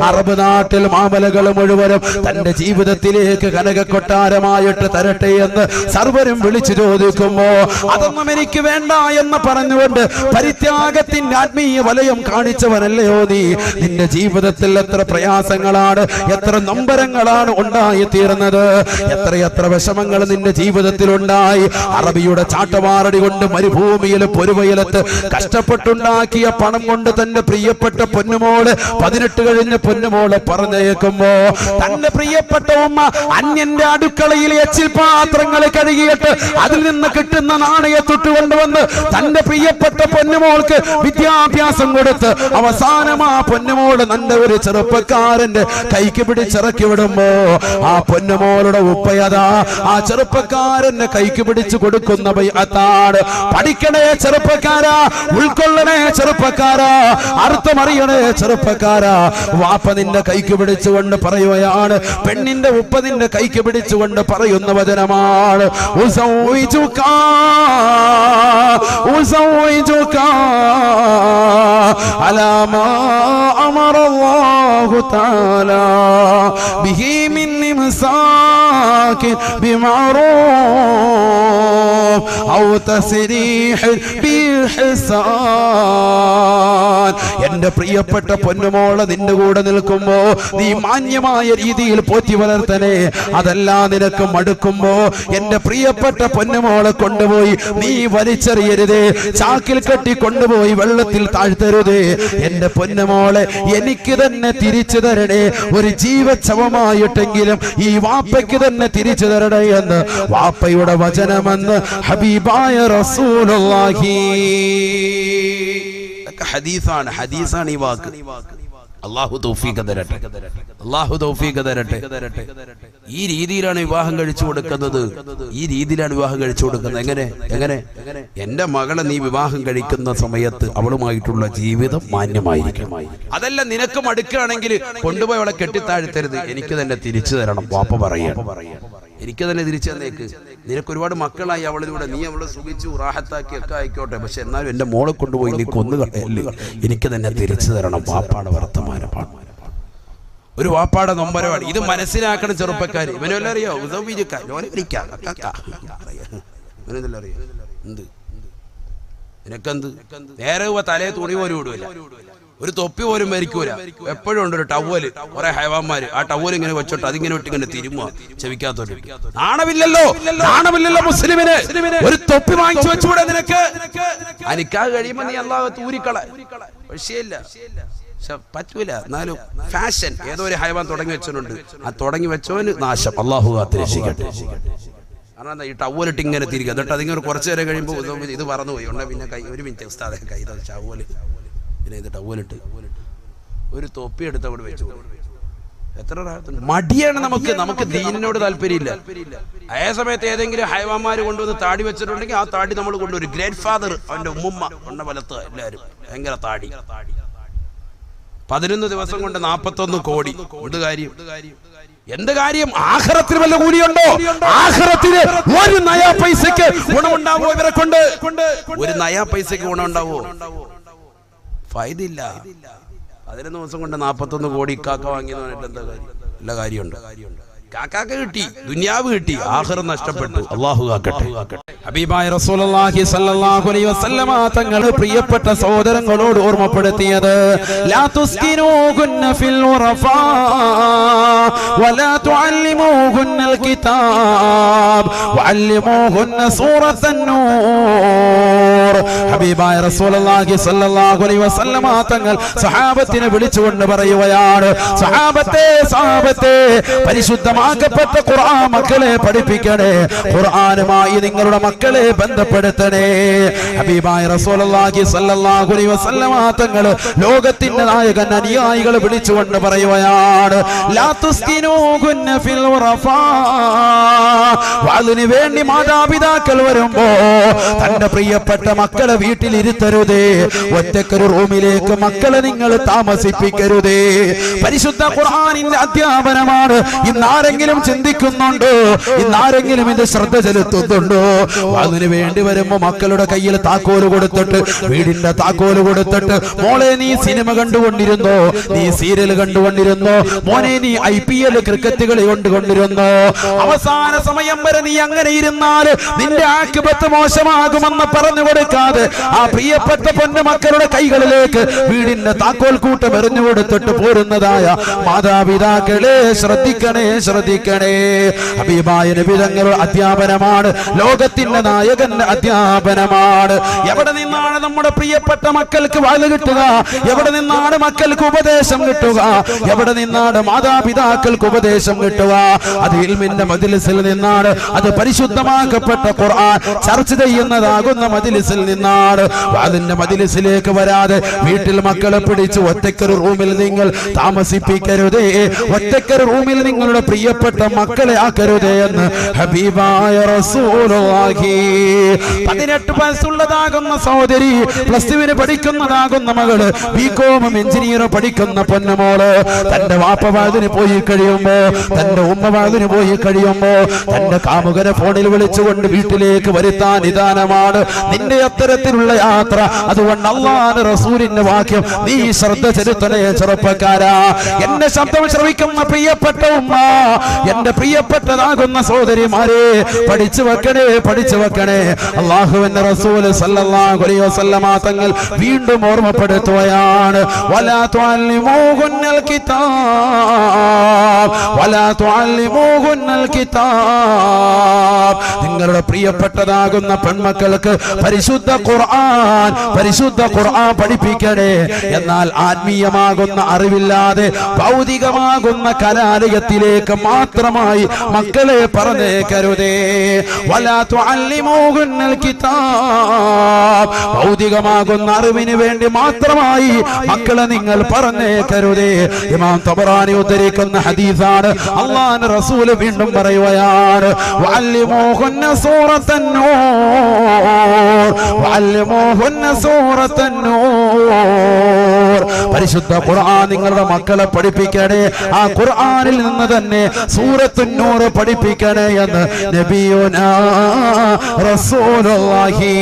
അറബ് നാട്ടിൽ മാമലകൾ മുഴുവനും തന്റെ ജീവിതത്തിലേക്ക് കനക കൊട്ടാരമായിട്ട് തരട്ടെ എന്ന് സർവരും വിളിച്ചു ചോദിക്കുമ്പോ അതൊന്നും എനിക്ക് വേണ്ട എന്ന് പറഞ്ഞുകൊണ്ട് പരിത്യാഗത്തിന്റെ ആത്മീയ വലയം കാണിച്ചവനല്ലയോ നീ? നിന്റെ ജീവിതത്തിൽ എത്ര പ്രയാസങ്ങളാണ്, എത്ര നൊമ്പരങ്ങളാണ് ഉണ്ടായി തീർന്നത്, എത്രയെത്ര വിഷമങ്ങൾ നിന്റെ ജീവിതത്തിൽ ഉണ്ടായി. അറബിയുടെ ചാട്ടവാറടി കൊണ്ട് മരുഭൂമിയിൽ പൊരുവയിലത്ത് കഷ്ടപ്പെട്ടുണ്ടാക്കിയ പണം കൊണ്ട് തന്റെ പ്രിയപ്പെട്ട പൊന്നുമോള് 18 കഴിഞ്ഞ പൊന്നുമോളെ പറഞ്ഞേക്കുമ്പോ തന്റെ പ്രിയപ്പെട്ട ഉമ്മ അന്യന്റെ അടുക്കളയിൽ എച്ചിൽ പാത്രങ്ങൾ കഴുകിയിട്ട് അതിൽ നിന്ന് കിട്ടുന്ന നാണയത്തൊട്ട് കൊണ്ടുവന്ന് തന്റെ പ്രിയപ്പെട്ട പൊന്നുമോൾക്ക് വിദ്യാഭ്യാസം കൊടുത്ത് അവസാനം ആ പൊന്നുമോള് നല്ല ഒരു ചെറുപ്പക്കാരന്റെ കൈക്ക് പിടിച്ചിറക്കി വിടുമ്പോ ആ പൊന്നുമോളുടെ ഉപ്പയതാ ആ ചെറുപ്പക്കാരന്റെ കൈക്ക് പിടിച്ചു കൊടുക്കുന്ന ബൈഅത്താണ്. പഠിക്കണേ ചെറുപ്പക്കാരാ, ഉൾക്കൊള്ളണേ ചെറുപ്പക്കാരാ, അർത്ഥമറിയണേ ചെറുപ്പക്കാരാ. വാപ്പ നിന്റെ കൈക്ക് പിടിച്ചുകൊണ്ട് പറയുകയാണ്, പെണ്ണിന്റെ ഉപ്പ നിന്റെ കൈക്ക് പിടിച്ചുകൊണ്ട് പറയുന്ന വചനമാണ് അലാ മാ അമറല്ലാഹു തആല ബിഹി മിൻ ഇംസാകിൻ ബിമഅറൂഫ് ഔ തസ്രീഹ് ബിഇഹ്സാൻ. എന്റെ പ്രിയപ്പെട്ട പൊന്നുമോളെ നിന്റെ കൂടെ നിൽക്കുമ്പോ നീ മാന്യമായ രീതിയിൽ പോറ്റി വളർത്തണേ. അതല്ല നിനക്ക് മടുക്കുമ്പോ എന്റെ പ്രിയപ്പെട്ട പൊന്നുമോളെ കൊണ്ടുപോയി നീ വലിച്ചെറിയരുതേ, ചാക്കിൽ കെട്ടി കൊണ്ടുപോയി വെള്ളത്തിൽ താഴ്ത്തരുതേ. എന്റെ പൊന്നുമോളെ എനിക്ക് തന്നെ തിരിച്ചു തരണേ, ഒരു ജീവച്ഛവമായിട്ടെങ്കിലും ഈ വാപ്പയ്ക്ക് തന്നെ തിരിച്ചു തരണേ എന്ന് വാപ്പയുടെ വചനമെന്ന് ഹബീബായ റസൂലുള്ളാഹി. ഹദീസാണ്, ഹദീസാണ് ഈ വാക്ക്. അല്ലാഹു തൗഫീഖ് തരട്ടെ, അല്ലാഹു തൗഫീഖ് തരട്ടെ. ഈ രീതിയിലാണ് വിവാഹം കഴിച്ചു കൊടുക്കുന്നത്, ഈ രീതിയിലാണ് വിവാഹം കഴിച്ചു കൊടുക്കുന്നത്. എങ്ങനെ എങ്ങനെ എന്റെ മകളെ നീ വിവാഹം കഴിക്കുന്ന സമയത്ത് അവളുമായിട്ടുള്ള ജീവിതം മാന്യമായിരിക്കും. അതല്ല നിനക്ക് മടുക്കുകയാണെങ്കിൽ കൊണ്ടുപോയി അവളെ കെട്ടിത്താഴ്ത്തരുത്, എനിക്ക് തന്നെ തിരിച്ചു തരണം. വാപ്പ പറയാണ്, എനിക്ക് തന്നെ തിരിച്ചു തന്നേക്ക്. നിനക്ക് ഒരുപാട് മക്കളായി അവളിലൂടെ, നീ അവളെ സുഖിച്ചു റാഹത്താക്കി ഒക്കെ ആയിക്കോട്ടെ, പക്ഷെ എന്നാലും എന്റെ മോളെ കൊണ്ടുപോയി നീ കൊന്നുകളയല്ലേ, എനിക്ക് തന്നെ തിരിച്ചു തരണം. വാപ്പാടെ വർത്തമാനമാണ്, ഒരു വാപ്പാടെ നൊമ്പരമാണ്. ഇത് മനസ്സിലാക്കണം ചെറുപ്പക്കാർ. ഇവനെല്ലാം അറിയോ? എന്ത് നിനക്കെന്ത്? നേരെ തലയെ തുണി പോലും ഇടൂല, ഒരു തൊപ്പി പോലും മരിക്കൂല. എപ്പോഴും ഉണ്ട് ഒരു ടവല്, കുറെ ഹൈവാന്മാര് ആ ടവൽ ഇങ്ങനെ വെച്ചോട്ട് അതിങ്ങനെ വിട്ട് ഇങ്ങനെ തിരുമുക ചെവിക്കാത്തോട്ട്. നാണമില്ലല്ലോ, നാണമില്ലല്ലോ മുസ്ലിമിന്. ഒരു തൊപ്പി വാങ്ങിച്ചു വെച്ചുകൂടെ നിനക്ക്? അനിക്കാ കഴിയുമ്പോ നീ അല്ലാഹു തൂരിക്കള, വിഷയമില്ല, പറ്റൂല. എന്നാലും ഫാഷൻ ഏതോ ഒരു ഹൈവാൻ തുടങ്ങി വെച്ചിട്ടുണ്ട്, ആ തുടങ്ങി വെച്ചവന് നാശം. അല്ലാഹു കാത്തിരക്ഷിക്കട്ടെ. കാരണം എന്താ, ഈ ടവലിട്ട് ഇങ്ങനെ തിരിക്കുക, എന്നിട്ട് അതിങ്ങനെ കുറച്ചു നേരം കഴിയുമ്പോൾ ഇത് പറന്നുപോയി ഉണ്ടെ പിന്നെ കൈ ഒരു മിനിറ്റ് ഉസ്താദെ കൈ ടവല് പിന്നെ ഇത് ടവലിട്ട് ഒരു തൊപ്പി എടുത്ത് അവിടെ വെച്ചു. എത്ര മടിയാണ് നമുക്ക്, നമുക്ക് ദീനിനോട് താല്പര്യമില്ല. അതേ സമയത്ത് ഏതെങ്കിലും ഹൈവാന്മാര് കൊണ്ടുവന്ന് താടി വെച്ചിട്ടുണ്ടെങ്കിൽ ആ താടി നമ്മൾ കൊണ്ടുവരും. ഗ്രേറ്റ് ഫാദർ അവന്റെ ഉമ്മുമ്മ ഉണ്ണ വലത്ത് എല്ലാവരും ഭയങ്കര താടി. 11 ദിവസം കൊണ്ട് 41 കോടി. എന്ത് കാര്യം, എന്ത് കാര്യം? ആഖിറത്തിൽ വല്ല കൂലിയുണ്ടോ? ആഖിറത്തിൽ ഒരു നയാ പൈസക്ക് ഗുണമുണ്ടാവോ? ഇവരെ കൊണ്ട് ഒരു നയാ പൈസക്ക് ഗുണമുണ്ടാവോ? ഫൈദില്ല. 11 ദിവസം കൊണ്ട് 41 കോടി കാക്ക വാങ്ങിയെന്ന് എന്താ കാര്യം? എല്ലാ കാര്യമുണ്ട്. കാക്കാക്ക് കിട്ടി, ദുനിയാവ് കിട്ടി, ആഖിറത്ത് നഷ്ടപ്പെട്ടു. അല്ലാഹു കാക്കട്ടെ. ഹബീബായ റസൂലുള്ളാഹി സ്വല്ലല്ലാഹു അലൈഹി വസല്ലമ തങ്ങൾ പ്രിയപ്പെട്ട സഹോദരങ്ങളോട് ഓർമ്മപ്പെടുത്തിയത് ലാ തുസ്കിനൂഹുന്ന ഫിൽ ഉറഫാ വലാ തുഅല്ലിമൂഹുന്നൽ കിതാബ് വഅല്ലിമൂഹുന്ന സൂറത്തൻ നൂർ. ഹബീബായ റസൂലുള്ളാഹി സ്വല്ലല്ലാഹു അലൈഹി വസല്ലമ തങ്ങൾ സഹാബത്തിനെ വിളിച്ചുകൊണ്ട് പറയുകയാണ്, സഹാബത്തെ സഹാബത്തെ പരിശുദ്ധമാക്കപ്പെട്ട ഖുർആൻ മക്കളെ പഠിപ്പിക്കണേ, ഖുർആനുമായി നിങ്ങളുടെ മക്കളെ ബന്ധപ്പെടുത്തണേ. ഹബീബായ റസൂലുള്ളാഹി സ്വല്ലല്ലാഹു അലൈഹി വസല്ലമ തങ്ങൾ ലോകത്തിന്റെ നായകൻ അനുയായികളെ വിളിച്ചുകൊണ്ട് പറയുകയാണ്, ലാ തുസ്കിനൂഹുന്ന ഫിൽ ഉറഫാ. അതിനു വേണ്ടി മാതാപിതാക്കൾ വരുമ്പോ തന്റെ പ്രിയപ്പെട്ട മക്കളെ വീട്ടിൽ ഇരുത്തരുതേ, ഒറ്റക്കൊരു റൂമിലേക്ക് മക്കളെ നിങ്ങൾ താമസിപ്പിക്കരുതേ. പരിശുദ്ധ ഖുർആനിന്റെ അധ്യാപനമാണ്. ഇന്നാരെങ്കിലും ചിന്തിക്കുന്നുണ്ടോ? ഇന്നാരെങ്കിലും ഇത് ശ്രദ്ധ ചെലുത്തുന്നുണ്ടോ? അതിനു വേണ്ടി വരുമ്പോ മക്കളുടെ കയ്യിൽ താക്കോല് കൊടുത്തിട്ട്, വീടിന്റെ താക്കോല് കൊടുത്തിട്ട്, മോളെ നീ സിനിമ കണ്ടുകൊണ്ടിരുന്നോ, നീ സീരിയൽ കണ്ടുകൊണ്ടിരുന്നോ, മോനെ നീ IPL ക്രിക്കറ്റ് കളി കൊണ്ടുകൊണ്ടിരുന്നോ, അവസാന സമയം വരെ നീ അങ്ങനെ ഇരുന്നാൽ നിന്റെ ആഖിബത്ത് മോശമാകുമെന്ന് പറഞ്ഞു കൊടുക്കാതെ ആ പ്രിയപ്പെട്ട പൊന്നു മക്കളുടെ കൈകളിലേക്ക് വീടിന്റെ താക്കോൽ കൂട്ടം എറിഞ്ഞു കൊടുത്തിട്ട് പോരുന്നതായ മാതാപിതാക്കളെ ശ്രദ്ധിക്കണേ, ശ്രദ്ധിക്കണേ. ഹബീബായ നബി തങ്ങളുടെ അധ്യാപനമാണ്. ലോകത്തിന്റെ ലോകത്തിന്റെ നായകന്റെ അധ്യാപനമാണ്. എവിടെ നിന്നാണ് നമ്മുടെ പ്രിയപ്പെട്ട മക്കൾക്ക് വാല് കിട്ടുക? എവിടെ നിന്നാണ് മക്കൾക്ക് ഉപദേശം കിട്ടുക? എവിടെ നിന്നാണ് മാതാപിതാക്കൾക്ക് ഉപദേശം കിട്ടുക? അത് ഇൽമിന്റെ മജ്‌ലിസിൽ നിന്നാണ്. അത് പരിശുദ്ധമാക്കപ്പെട്ട ഖുർആൻ ചർച്ച ചെയ്യുന്നതാകുന്ന മജ്‌ലിസിൽ നിന്നാണ്. അതിന്റെ മജ്‌ലിസിലേക്ക് വരാതെ വീട്ടിൽ മക്കളെ പിടിച്ച് ഒറ്റയ്ക്കൊരു റൂമിൽ നിങ്ങൾ താമസിപ്പിക്കരുതേ, ഒറ്റയ്ക്കൊരു റൂമിൽ നിങ്ങളുടെ പ്രിയപ്പെട്ട മക്കളെ ആക്കരുതേ എന്ന് ഹബീബായ റസൂലുള്ളാഹി. 18 വയസ്സുള്ളതാകുന്ന സഹോദരി, +2 പഠിക്കുന്നതാകുന്ന മകള്, ബികോം എഞ്ചിനീയർ പഠിക്കുന്ന പൊന്നുമോള് തന്റെ വാപ്പ വാതിന് പോയി കഴിയുമ്പോ, തന്റെ ഉമ്മ വാതിന് പോയി കഴിയുമ്പോ തന്റെ കാമുകനെ ഫോണിൽ വിളിച്ചുകൊണ്ട് വീട്ടിലേക്ക് വരുത്താൻ നിദാനമാണ് നിന്റെ അത്തരത്തിലുള്ള യാത്ര. അതുകൊണ്ട് അല്ലാഹുവിന്റെ റസൂലിന്റെ വാക്യം നീ ശ്രദ്ധ ചെലുത്തണേ ചെറുപ്പക്കാരാ. എന്റെ ശബ്ദം ശ്രവിക്കുന്ന പ്രിയപ്പെട്ട ഉമ്മ, എന്റെ പ്രിയപ്പെട്ടതാകുന്ന സഹോദരിമാരെ, പഠിച്ചു വെക്കണേ, പഠിച്ചു വെക്കണേ. അല്ലാഹുവിന്റെ റസൂൽ സല്ലല്ലാഹു അലൈഹി വസല്ലമ തങ്ങൾ വീണ്ടും ഓർമ്മപ്പെടുത്തുകയാണ്, വലാ തുഅല്ലിമൂഹുന്നൽ കിതാബ് വലാ തുഅല്ലിമൂഹുന്നൽ കിതാബ്. നിങ്ങളുടെ പ്രിയപ്പെട്ടതാകുന്ന പെൺമക്കൾക്ക് പരിശുദ്ധ ഖുർആൻ പഠിപ്പിക്കണേ. എന്നാൽ ആത്മീയമാകുന്ന അറിവില്ലാതെ ഭൗതികമാകുന്ന കലാലയത്തിലേക്ക് മാത്രമായി മക്കളെ പറഞ്ഞേക്കരുതേ. വലാ തുഅല്ലിമൂഹുന്നൽ കിതാബ്, ഭൗതികമാകുന്ന അറിവിന് വേണ്ടി മാത്രമായി മക്കളെ നിങ്ങൾ പറഞ്ഞേക്കരുതേ. ഇമാം തബറാനി ഉദ്ധരിക്കുന്ന ഹദീസാണ്. അല്ലാഹുവിന്റെ റസൂൽ വീണ്ടും പറയുകയാണ്, വഅല്ലിമൂഹുന്ന സൂറത്തൻ നൂർ വഅല്ലിമൂഹുന്ന സൂറത്തൻ നൂർ. പരിശുദ്ധ ഖുർആൻ നിങ്ങളുടെ മക്കളെ പഠിപ്പിക്കണേ. ആ ഖുർആനിൽ നിന്ന് തന്നെ സൂറത്തുൻ നൂർ പഠിപ്പിക്കണേ എന്ന് നബിയുനാ റസൂലുള്ളാഹി.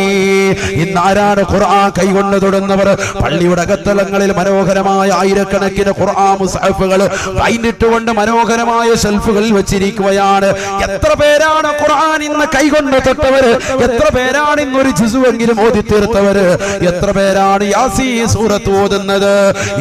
ഇന്ന് ആരാണ് ഖുർആൻ കൈകൊണ്ട് തൊടുന്നവർ? പള്ളിയുടെ അകത്തളങ്ങളിൽ മനോഹരമായ ആയിരക്കണക്കിന് ഖുർആൻ മുസ്ഹഫുകൾ കൈനിട്ടുകൊണ്ട് മനോഹരമായ ഷെൽഫുകളിൽ വെച്ചിരിക്കുകയാണ്. എത്ര പേരാണ് ഖുർആൻ ഇന്ന് കൈകൊണ്ട് തൊട്ടവര്? എത്ര പേരാണ് ഇന്നൊരു ജുസുവെങ്കിലും ഓതി തീർത്തവര്? എത്ര പേരാണ് യാസീൻ സൂറത്ത് ഓതുന്നത്?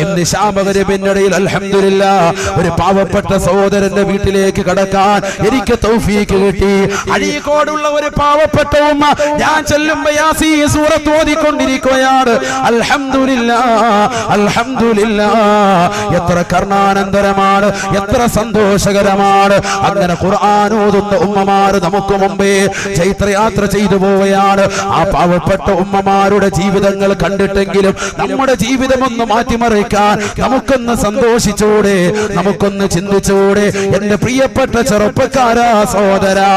ഇന്ന് ശാമകരിബിനിടയിൽ അൽഹംദുലില്ലാഹ് ഒരു പാവപ്പെട്ട സഹോദരന്റെ വീട്ടിലേക്ക് കടക്കാൻ എനിക്ക് തൗഫീക്ക് കിട്ടി. അഴീക്കോടുള്ള ഒരു പാവപ്പെട്ട ഉമ്മ ഞാൻ ചെല്ലുമ്പോ യാസീൻ സൂറത്ത് ഓതിക്കൊണ്ടിരിക്കുകയാണ്. അൽഹംദുലില്ലാഹ് അൽഹംദുലില്ലാഹ്. എത്ര കർണാനന്തരമാണ്, എത്ര സന്തോഷകരമാണ്. അങ്ങനെ ഖുർആൻ ഓതുന്ന ഉമ്മമാര് നമുക്ക് മുമ്പേ ചൈത്രയാത്ര ചെയ്തു പോവുകയാണ്. ആ പാവപ്പെട്ട ഉമ്മമാരുടെ ജീവിതങ്ങൾ കണ്ടിട്ടെങ്കിലും നമ്മുടെ ജീവിതം ഒന്ന് മാറ്റിമറിക്കാൻ നമുക്കൊന്ന് സന്തോഷിച്ചൂടെ, നമുക്കൊന്ന് ചിന്തിച്ചൂടെ? എന്റെ പ്രിയപ്പെട്ട ചെറുപ്പക്കാരാ, സഹോദരാ,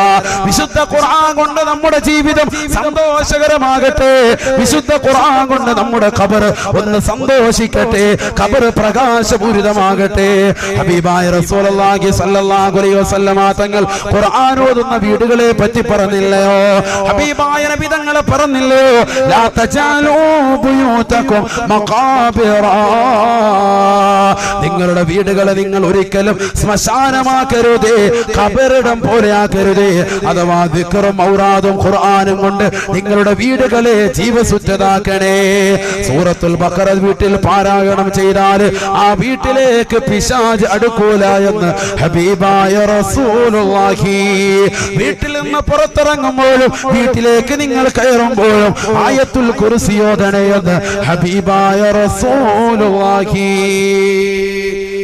വിശുദ്ധ ഖുർആൻ കൊണ്ട് നമ്മുടെ ജീവിതം സന്തോഷകരമാകട്ടെ. വിശുദ്ധ ഖുർആൻ കൊണ്ട് നമ്മുടെ ഖബർ ഒന്ന് സന്തോഷിക്കട്ടെ, ഖബർ പ്രകാശപൂരിതമാകട്ടെ. ഹബീബായ റസൂലുള്ളാഹി സ്വല്ലല്ലാഹു അലൈഹി വസല്ലമ തങ്ങൾ ഖുർആൻ ഓതുന്ന വീടുകളെ പറ്റി പറഞ്ഞില്ലയോ? ഹബീബായ നബി തങ്ങൾ പറഞ്ഞില്ലയോ? ലാ തജാലൂ ബുയൂതകും മഖാബിറ. നിങ്ങളുടെ വീടുകളെ നിങ്ങൾ ഒരിക്കലും ശ്മശാനമാക്കരുതേ, ഖബറിടം പോലെ ആക്കരുതേ. അഥവാ ദിക്റും ഔറാദും ഖുർആനും കൊണ്ട് നിങ്ങളുടെ വീടുകളെ ജീവസുറ്റതാക്കണേ. സൂറത്തുൽ ബഖറ വീട്ടിൽ പാരായണം ചെയ്താൽ ആ വീട്ടിലേക്ക് പിശാച് അടുക്കൂല എന്ന് ഹബീബായ റസൂലുള്ളാഹി. വീട്ടിൽ നിന്ന് പുറത്തിറങ്ങുമ്പോഴും വീട്ടിലേക്ക് നിങ്ങൾ കയറുമ്പോഴും ആയത്തുൽ കുർസി ഓതണേ എന്ന് ഹബീബായ റസൂലുള്ളാഹി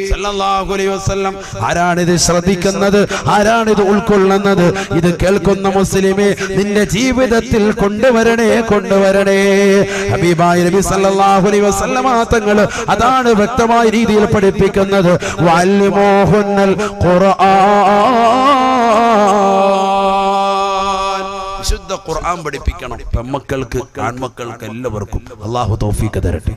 സല്ലല്ലാഹു അലൈഹി വസല്ലം. ആരാണിത് ശ്രദ്ധിക്കുന്നത്? ആരാണിത് ഉൾക്കൊള്ളുന്നത്? ഇത് കേൾക്കുന്ന മുസ്ലിമേ, നിന്റെ ജീവിതത്തിൽ കൊണ്ടുവരണേ, കൊണ്ടുവരണേ. ഹബീബായ നബി സല്ലല്ലാഹു അലൈഹി വസല്ലം തങ്ങൾ അതാണ് വ്യക്തമായ രീതിയിൽ പഠിപ്പിക്കുന്നത്. വഅല്ലിമൂഹുന്നൽ ഖുർആൻ. വിശുദ്ധ ഖുർആൻ പഠിപ്പിക്കണം പെൺമക്കൾക്ക്, ആൺമക്കൾക്ക്, എല്ലാവർക്കും. അല്ലാഹു തൗഫീഖ് തരട്ടെ.